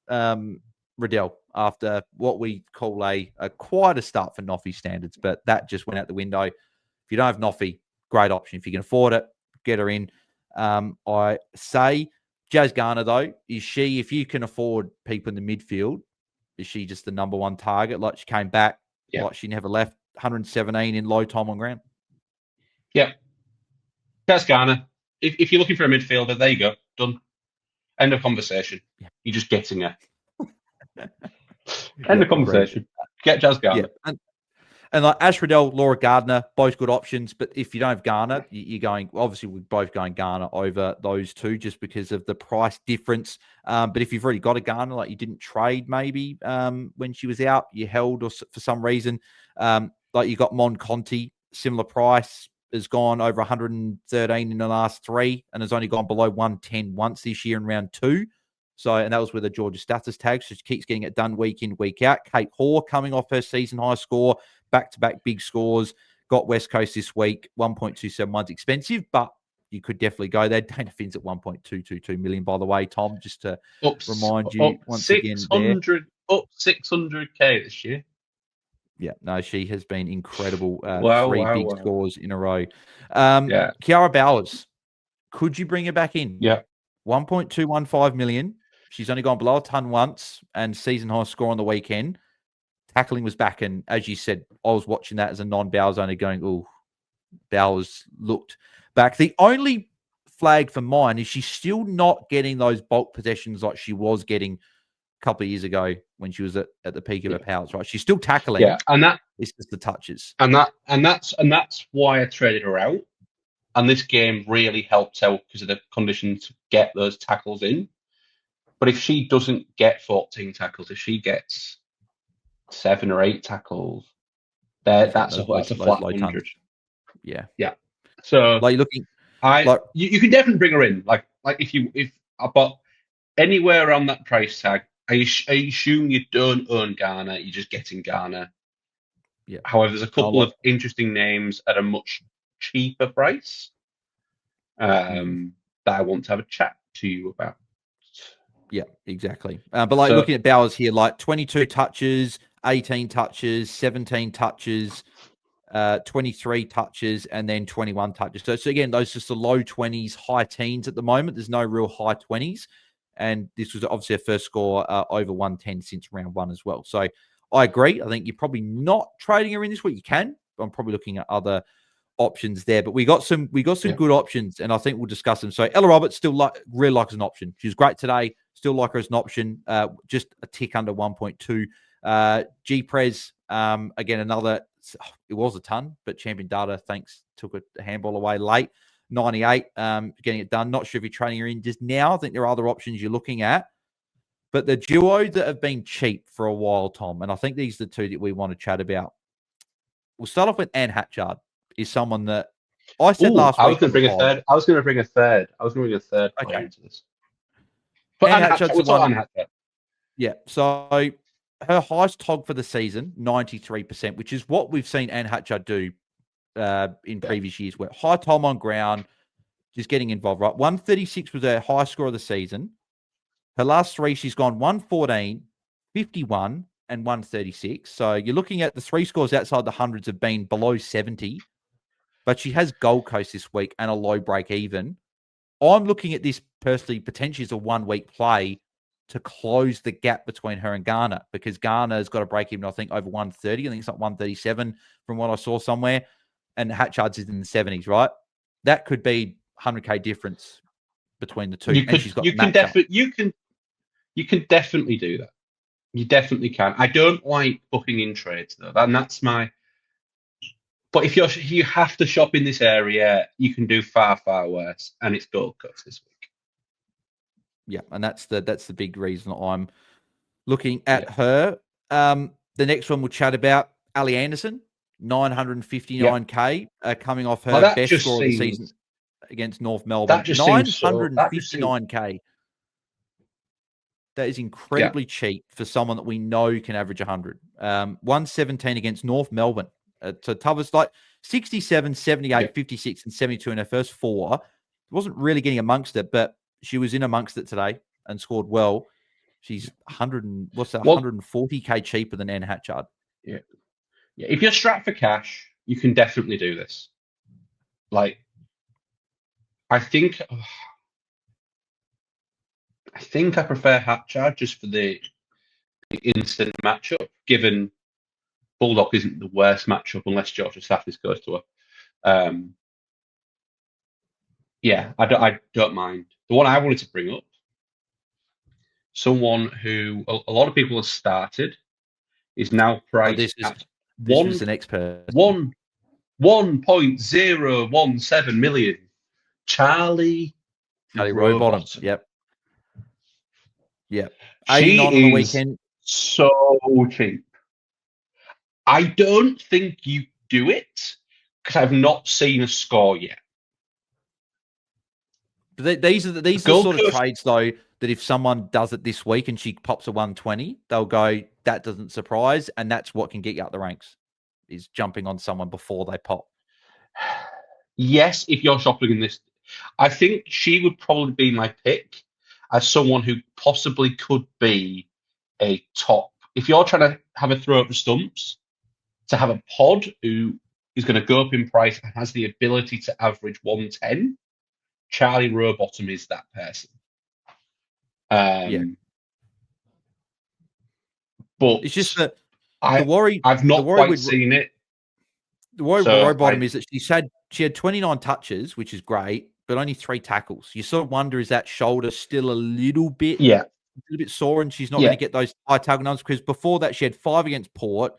Riddell after what we call a quite a start for Noffy standards, but that just went out the window. If you don't have Noffy, great option. If you can afford it, get her in. I say Jazz Garner, though, is she, if you can afford people in the midfield, is she just the number one target? Like she came back, like she never left, 117 in low time on ground. Yeah. Jazz Garner. If you're looking for a midfielder, there you go. Done. End of conversation. Yeah. You're just getting her. End of conversation. Get Jazz Garner. Yeah. And like Ash Riddell, Laura Gardner, both good options. But if you don't have Garner, you're going, obviously, we're both going Garner over those two just because of the price difference. But if you've already got a Garner, like you didn't trade maybe when she was out, you held or for some reason, like you got Mon Conti, similar price, has gone over 113 in the last 3 and has only gone below 110 once this year in round 2. So, and that was with a Georgia status tag. So she keeps getting it done week in, week out. Kate Hoare coming off her season high score, back-to-back big scores, got West Coast this week. 1.271's expensive, but you could definitely go there. Dana Finn's at 1.222 million, by the way, Tom, just to remind you once again. Up 600k this year. Yeah, no, she has been incredible. 3 big scores in a row. Kiara Bowers, could you bring her back in? Yeah. 1.215 million. She's only gone below a ton once and season high score on the weekend. Tackling was back. And as you said, I was watching that as a non-Bowers only going, oh, Bowers looked back. The only flag for mine is she's still not getting those bulk possessions like she was getting a couple of years ago when she was at the peak of her powers, right? She's still tackling. Yeah, and that it's just the touches. And that's why I traded her out. And this game really helped out because of the conditions to get those tackles in. But if she doesn't get 14 tackles, if she gets 7 or 8 tackles, that's a flat 100. Yeah. So like looking, you can definitely bring her in. Like but anywhere around that price tag, I assume you don't own Garner, you're just getting Garner. Yeah. However, there's a couple of interesting names at a much cheaper price that I want to have a chat to you about. Yeah, exactly. But like looking at Bowers here, like 22 touches, 18 touches, 17 touches, 23 touches, and then 21 touches. So again, those just the low 20s, high teens at the moment. There's no real high 20s. And this was obviously a first score over 110 since round 1 as well. So I agree. I think you're probably not trading her in this week. You can. But I'm probably looking at other options there. But we got some good options, and I think we'll discuss them. So Ella Roberts still really like as an option. She was great today. Still like her as an option. Just a tick under 1.2. G-Prez, again, another, it was a ton, but Champion Data, took a handball away late. 98, getting it done. Not sure if you're trading her in just now. I think there are other options you're looking at. But the duo that have been cheap for a while, Tom, and I think these are the two that we want to chat about. We'll start off with Anne Hatchard, is someone that I said last week. I was going to bring a third. I was going to bring a third player into this. But Anne Hatchard, what's on Anne Hatchard? Yeah, so her highest tog for the season, 93%, which is what we've seen Anne Hatcher do in previous years, where high time on ground, just getting involved, right? 136 was her high score of the season. Her last three, she's gone 114, 51, and 136. So you're looking at the three scores outside the hundreds have been below 70, but she has Gold Coast this week and a low break even. I'm looking at this personally potentially as a 1 week play to close the gap between her and Garner, because Garner's got a break even, I think, over 130. I think it's like 137 from what I saw somewhere. And Hatchard's is in the 70s, right? That could be 100K difference between the two. You can definitely do that. You definitely can. I don't like booking in trades though, and that's my. But if you have to shop in this area, you can do far worse, and it's Gold Coast this week. Yeah, and that's the big reason I'm looking at her. The next one we'll chat about, Ali Anderson, 959K, coming off her best score of the season against North Melbourne. 959K. That is incredibly cheap for someone that we know can average 100. 117 against North Melbourne. So Tuvers like 67, 78, 56, and 72 in her first four. Wasn't really getting amongst it, but she was in amongst it today and scored well. She's 140K cheaper than Anne Hatchard. Yeah. If you're strapped for cash, you can definitely do this. Like, I think I prefer Hatchard just for the instant matchup, given Bulldog isn't the worst matchup unless Georgia Staffis goes to her. I don't mind. The one I wanted to bring up, someone who a lot of people have started, is now priced at the next person. 1.017 million. Charlie Rowbottom. Yep. She 89 on the weekend. So cheap. I don't think you do it because I've not seen a score yet. But these are the sort of trades, though, that if someone does it this week and she pops a 120, they'll go, that doesn't surprise, and that's what can get you up the ranks, is jumping on someone before they pop. Yes, if you're shopping in this, I think she would probably be my pick as someone who possibly could be a top. If you're trying to have a throw at the stumps, to have a pod who is going to go up in price and has the ability to average 110, Charlie Rowbottom is that person. But it's just that the worry. I've not quite seen it. The worry with Rowbottom is that she had 29 touches, which is great, but only 3 tackles. You sort of wonder, is that shoulder still a little bit sore, and she's not going to get those high tackle numbers? Because before that, she had 5 against Port,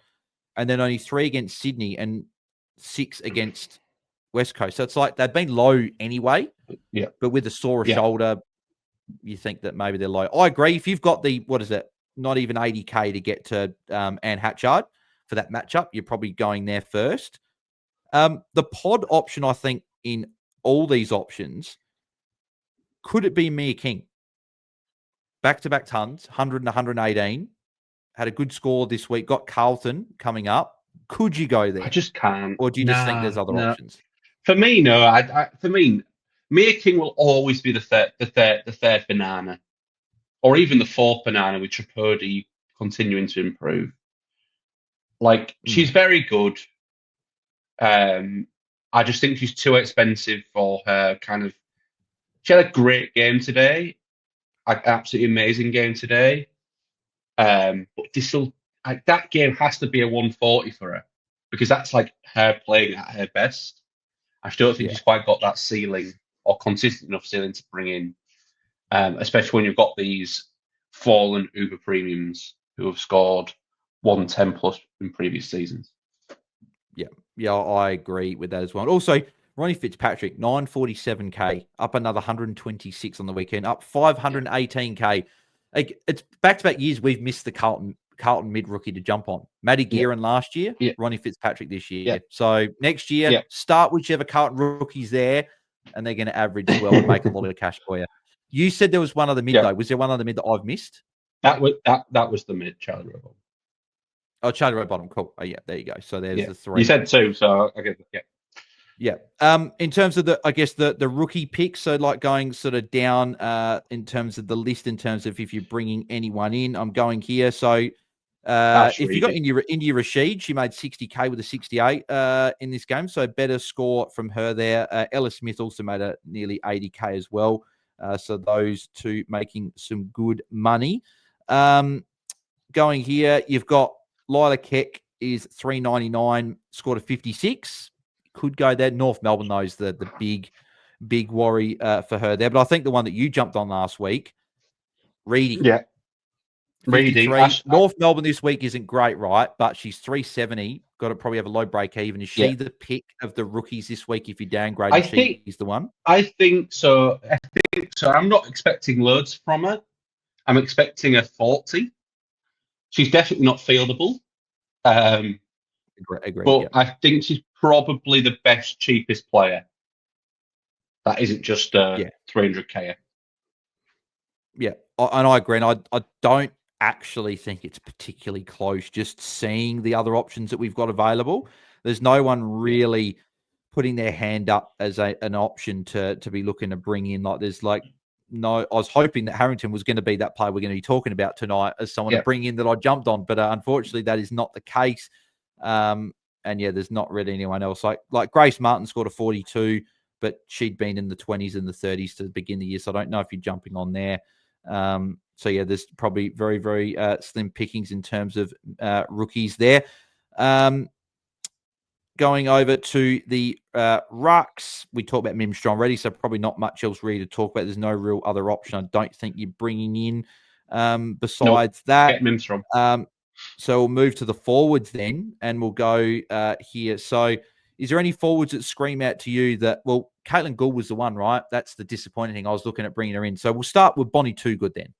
and then only 3 against Sydney and 6 against West Coast. So it's like they've been low anyway. Yeah. But with a sore shoulder, you think that maybe they're low. I agree. If you've got not even 80K to get to Anne Hatchard for that matchup, you're probably going there first. The pod option, I think, in all these options, could it be Mia King? Back-to-back tons, 100 and 118. Had a good score this week. Got Carlton coming up. Could you go there? I just can't. Or do you just think there's other options? For me, no. For me, Mia King will always be the third banana, or even the fourth banana with Tripodi continuing to improve. Like, she's very good. I just think she's too expensive for her kind of. She had a great game today, an absolutely amazing game today. But that game has to be a 140 for her, because that's like her playing at her best. I still don't think she's quite got that ceiling or consistent enough ceiling to bring in, especially when you've got these fallen uber premiums who have scored 110 plus in previous seasons. Yeah, I agree with that as well. Also, Ronnie Fitzpatrick, 947K, up another 126 on the weekend, up 518K. It's back-to-back years we've missed the Carlton mid-rookie to jump on. Matty Gearon last year, Ronnie Fitzpatrick this year. Yeah. So next year, start whichever Carlton rookie's there, and they're going to average well and make a lot of cash for you. You said there was one other mid, though. Was there one other mid that I've missed? That was the mid, Charlie Rowbottom. Oh, Charlie right bottom. Cool. Oh, yeah, there you go. So there's the 3. You said 2, so I get it. Yeah. Yeah. In terms of the rookie picks, so like going sort of down in terms of the list, in terms of if you're bringing anyone in, I'm going here. So if you got India Rashid, she made 60K with a 68 in this game. So better score from her there. Ella Smith also made a nearly 80K as well. So those two making some good money. Going here, you've got Lila Keck is 399, scored a 56. Could go there. North Melbourne, though, is the big worry for her there. But I think the one that you jumped on last week, Reedy. Yeah. 53. North Melbourne this week isn't great, right? But she's 370. Got to probably have a low break even. Is she the pick of the rookies this week if you downgrade? I think she's the one. I think so. I'm not expecting loads from her. I'm expecting a 40. She's definitely not fieldable. Agreed, but I think she's probably the best, cheapest player. That isn't just 300K. Yeah, and I agree. And I don't actually think it's particularly close. Just seeing the other options that we've got available, there's no one really putting their hand up as an option to be looking to bring in. Like there's like no. I was hoping that Harrington was going to be that player we're going to be talking about tonight as someone to bring in that I jumped on, but unfortunately that is not the case. And there's not really anyone else. Like Grace Martin scored a 42, but she'd been in the 20s and the 30s to begin the year, so I don't know if you're jumping on there. There's probably very, very slim pickings in terms of rookies there. Going over to the rucks, we talked about Mim Strong already, so probably not much else really to talk about. There's no real other option I don't think you're bringing in besides that. Get Mim Strong. So we'll move to the forwards then, and we'll go here. So is there any forwards that scream out to you that, well, Caitlin Gould was the one, right? That's the disappointing thing. I was looking at bringing her in. So we'll start with Bonnie Toogood then.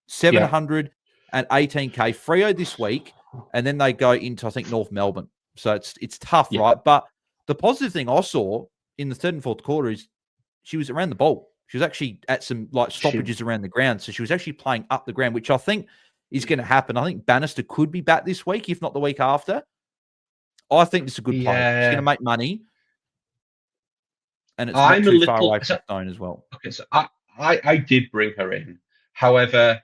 718K. Freo this week, and then they go into, I think, North Melbourne. So it's tough, right? But the positive thing I saw in the third and fourth quarter is she was around the ball. She was actually at some stoppages around the ground. So she was actually playing up the ground, which I think is going to happen. I think Bannister could be back this week, if not the week after. I think it's a good play. She's going to make money. And it's not too far away from Stone as well. Okay, so I did bring her in. However,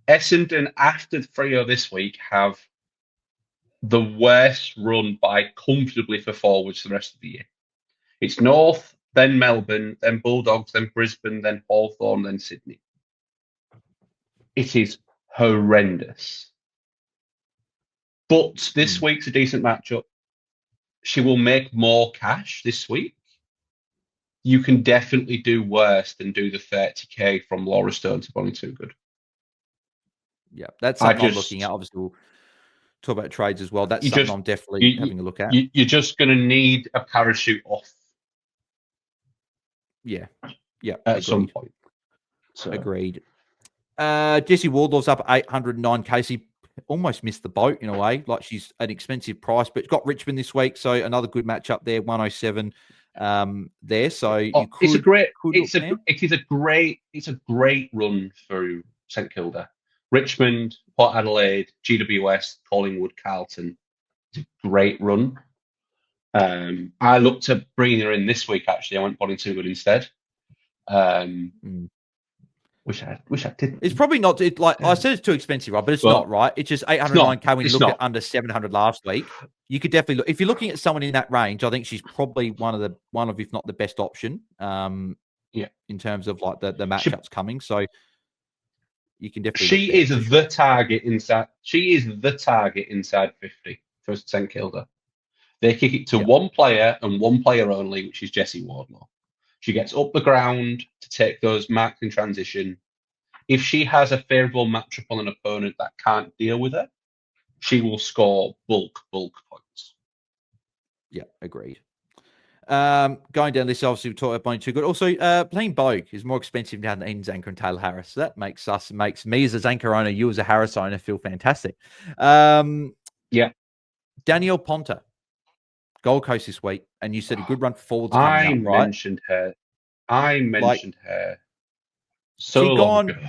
Essendon, after Freo this week, have the worst run by comfortably for forwards for the rest of the year. It's North, then Melbourne, then Bulldogs, then Brisbane, then Hawthorn, then Sydney. It is horrendous. But this week's a decent matchup. She will make more cash this week. You can definitely do worse than do the 30K from Laura Stone to Bonnie Toogood. Yeah, that's something I'm looking at. Obviously, we'll talk about trades as well. That's something I'm definitely having a look at. You're just going to need a parachute off. Yeah. At some point. So. Agreed. Jessie Wardlaw's up at 809K. She almost missed the boat in a way. Like she's an expensive price, but got Richmond this week, so another good matchup there. 107 there. So it's a great run through St Kilda. Richmond, Port Adelaide, GWS, Collingwood, Carlton. It's a great run. I looked at bringing her in this week. Actually, I went Bonnie Toogood instead. Wish I didn't. It's probably not. I said it's too expensive, right? But it's not, right? It's just 809K when you look at under 700 last week. You could definitely look if you're looking at someone in that range. I think she's probably one of if not the best option. In terms of like the matchups coming. So you can definitely. She is the target inside. She is the target inside 50 for St Kilda. They kick it to one player and one player only, which is Jessie Wardlaw. She gets up the ground to take those marks in transition. If she has a favourable matchup on an opponent that can't deal with her, she will score bulk points. Yeah, agreed. Going down this, obviously, we talked about Bonnie Toogood. Also, playing Bogue is more expensive now than Eden Zanker and Taylor Harris. So that makes me as a Zanker owner, you as a Harris owner, feel fantastic. Danielle Ponta, Gold Coast this week, and you said a good run forwards. I mentioned her. So long ago.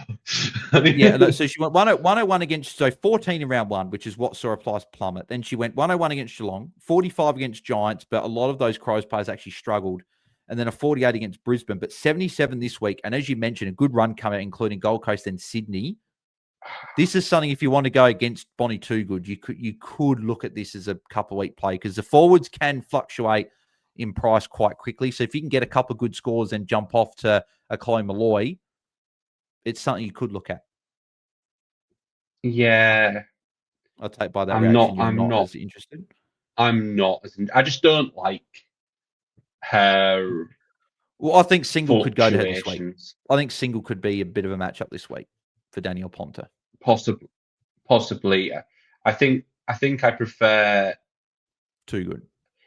Yeah, so she went 101 against, so 14 in round one, which is what saw a price plummet. Then she went 101 against Geelong, 45 against Giants, but a lot of those Crows players actually struggled. And then a 48 against Brisbane, but 77 this week. And as you mentioned, a good run coming out, including Gold Coast and Sydney. This is something, if you want to go against Bonnie Toogood, you could look at this as a couple week play, because the forwards can fluctuate in price quite quickly. So if you can get a couple of good scores and jump off to a Chloe Malloy, it's something you could look at. Yeah. I'll take by that reaction. You're not as interested. I'm not as. I just don't like her. Well, I think single could go to her this week. I think single could be a bit of a matchup this week for Danielle Ponta. Possibly. I think I prefer Toogood.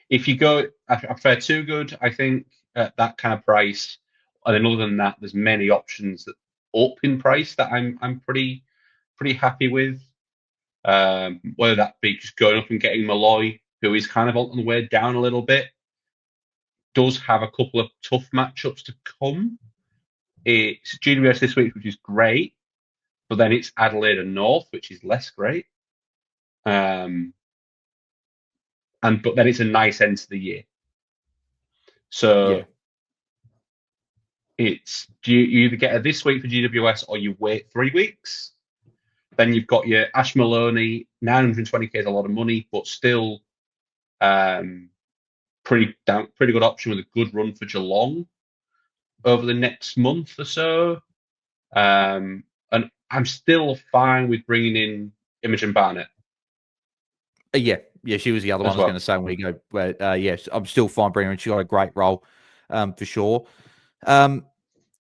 If you go, I prefer Toogood. I think at that kind of price. And then other than that, there's many options that up in price that I'm pretty happy with. Whether that be just going up and getting Malloy, who is kind of on the way down a little bit, does have a couple of tough matchups to come. It's GWS this week, which is great, but then it's Adelaide and North, which is less great. But then it's a nice end to the year. So it's you either get her this week for GWS or you wait 3 weeks. Then you've got your Ash Maloney, 920k is a lot of money, but still pretty good option with a good run for Geelong over the next month or so. And I'm still fine with bringing in Imogen Barnett. Yeah, she was the other one I was going to say when we go. Yes, I'm still fine bringing her in. She got a great role for sure.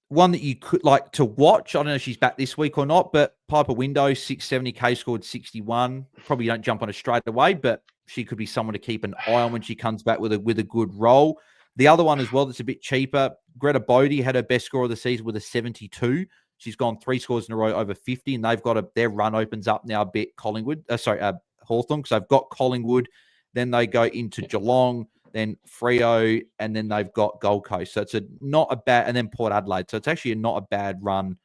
One that you could like to watch, I don't know if she's back this week or not, but Piper Window, 670k, scored 61. Probably don't jump on her straight away, but she could be someone to keep an eye on when she comes back with a good role. The other one as well that's a bit cheaper, Greta Bodie had her best score of the season with a 72. She's gone 3 scores in a row over 50, and they've got their run opens up now a bit Hawthorn, because they've got Collingwood, then they go into Geelong, then Freo, and then they've got Gold Coast. So it's not a bad, and then Port Adelaide. So it's actually not a bad run,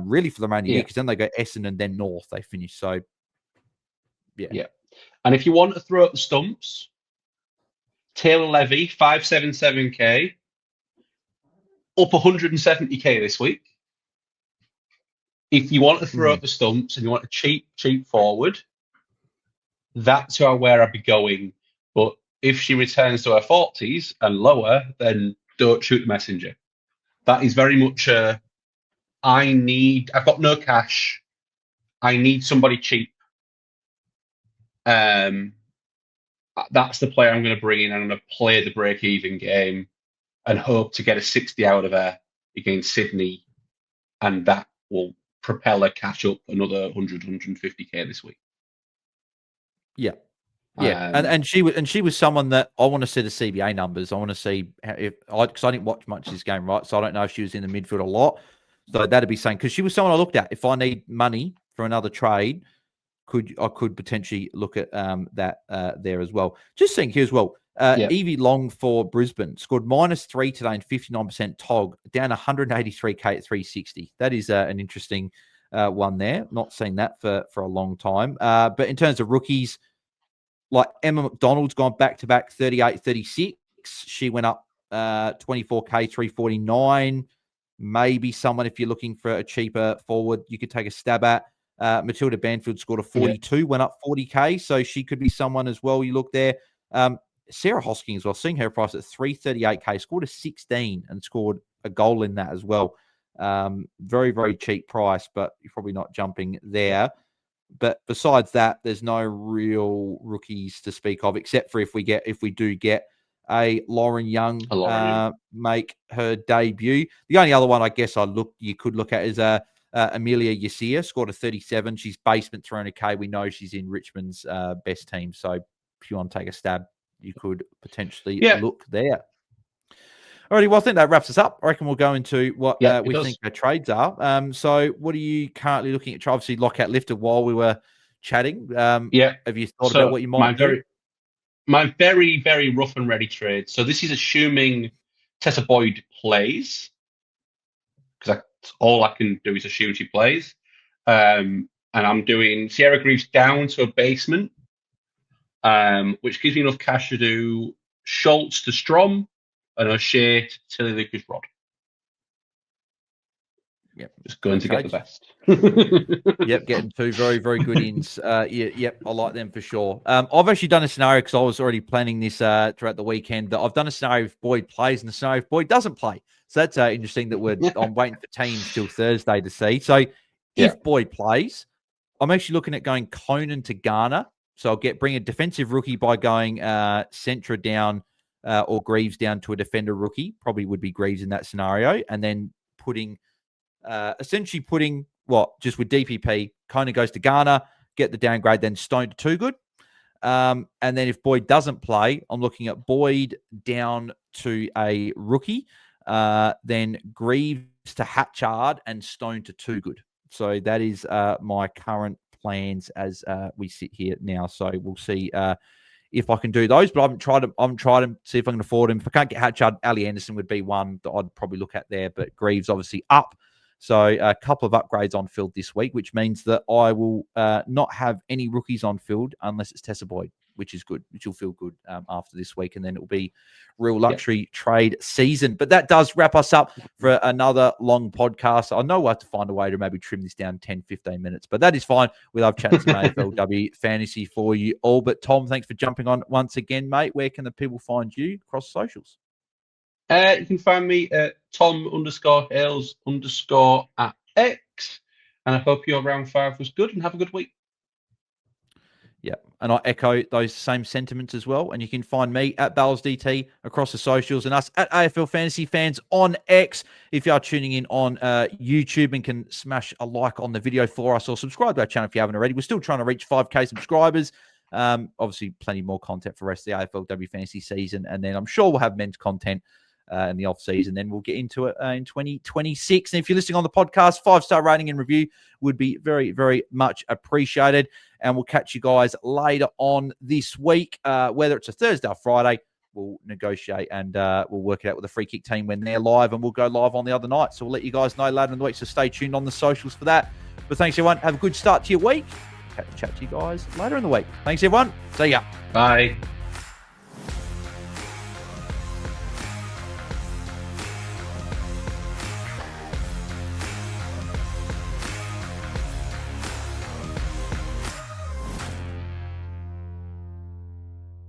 really, for the remainder of the year, because then they go Essendon, then North, they finish. So, yeah. And if you want to throw up the stumps, Taylor Levy, 577k, up 170k this week. If you want to throw up the stumps and you want a cheap forward, that's where I'd be going. But if she returns to her 40s and lower, then don't shoot the messenger. That is very much I've got no cash. I need somebody cheap. That's the player I'm going to bring in. I'm going to play the break-even game and hope to get a 60 out of her against Sydney, and that will propel her cash up another 100, 150k this week. Yeah. And she was someone that I want to see the CBA numbers. I want to see because I didn't watch much of this game, right? So I don't know if she was in the midfield a lot. So that'd be saying, because she was someone I looked at. If I need money for another trade, I could potentially look at that there as well. Just seeing here as well. Evie Long for Brisbane scored -3 today and 59% TOG, down 183k at 360. That is an interesting one there. Not seen that for a long time. But in terms of rookies, like Emma McDonald's gone back-to-back 38, 36. She went up 24k, 349. Maybe someone, if you're looking for a cheaper forward, you could take a stab at. Matilda Banfield scored a 42, went up 40k. So she could be someone as well. You look there. Sarah Hosking as well, seeing her price at 338k, scored a 16 and scored a goal in that as well. Very, very cheap price, but you're probably not jumping there. But besides that, there's no real rookies to speak of, except for if we do get a Lauren Young make her debut. The only other one I guess you could look at is Amelia Yasir, scored a 37. She's basement 300k. We know she's in Richmond's best team. So if you want to take a stab, you could potentially look there. Alrighty, well, I think that wraps us up. I reckon we'll go into what we think our trades are. So what are you currently looking at? Obviously, lockout lifted while we were chatting. Have you thought about what you might do? My very, very rough and ready trade. So this is assuming Tessa Boyd plays, because all I can do is assume she plays. And I'm doing Sierra Greaves down to a basement, which gives me enough cash to do Schultz to Strom and O'Shea to Tilly Lucas Rod. Yep. Just going to get the best. Yep, getting two very, very good ins. Yep, I like them for sure. I've actually done a scenario because I was already planning this throughout the weekend. That I've done a scenario if Boyd plays and a scenario if Boyd doesn't play. So that's interesting that I'm waiting for teams till Thursday to see. So if Boyd plays, I'm actually looking at going Conan to Garner. So I'll bring a defensive rookie by going Centra down or Greaves down to a defender rookie. Probably would be Greaves in that scenario. And then essentially putting just with DPP, Conan goes to Garner, get the downgrade, then Stone to Too Good. And then if Boyd doesn't play, I'm looking at Boyd down to a rookie, then Greaves to Hatchard and Stone to Too Good. So that is my current plans as we sit here now. So we'll see if I can do those, but I haven't tried them. I'm trying to see if I can afford him. If I can't get Hatchard, Ali Anderson would be one that I'd probably look at there, but Greaves obviously up. So a couple of upgrades on field this week, which means that I will not have any rookies on field unless it's Tessa Boyd, which is good, which will feel good after this week. And then it'll be real luxury trade season. But that does wrap us up for another long podcast. I know we'll have to find a way to maybe trim this down 10, 15 minutes, but that is fine. We'll have chats some AFLW Fantasy for you all. But Tom, thanks for jumping on once again, mate. Where can the people find you across socials? You can find me at Tom_Hales_ at X. And I hope your round 5 was good and have a good week. Yeah, and I echo those same sentiments as well. And you can find me at BAILSDT across the socials and us at AFL Fantasy Fans on X. If you are tuning in on YouTube and can smash a like on the video for us or subscribe to our channel if you haven't already. We're still trying to reach 5K subscribers. Obviously, plenty more content for the rest of the AFLW Fantasy season. And then I'm sure we'll have men's content in the off season. Then we'll get into it in 2026. And if you're listening on the podcast, 5-star rating and review would be very, very much appreciated. And we'll catch you guys later on this week, whether it's a Thursday or Friday. We'll negotiate and we'll work it out with the free kick team when they're live, and we'll go live on the other night. So we'll let you guys know later in the week. So stay tuned on the socials for that. But thanks, everyone. Have a good start to your week. Chat to you guys later in the week. Thanks, everyone. See ya. Bye.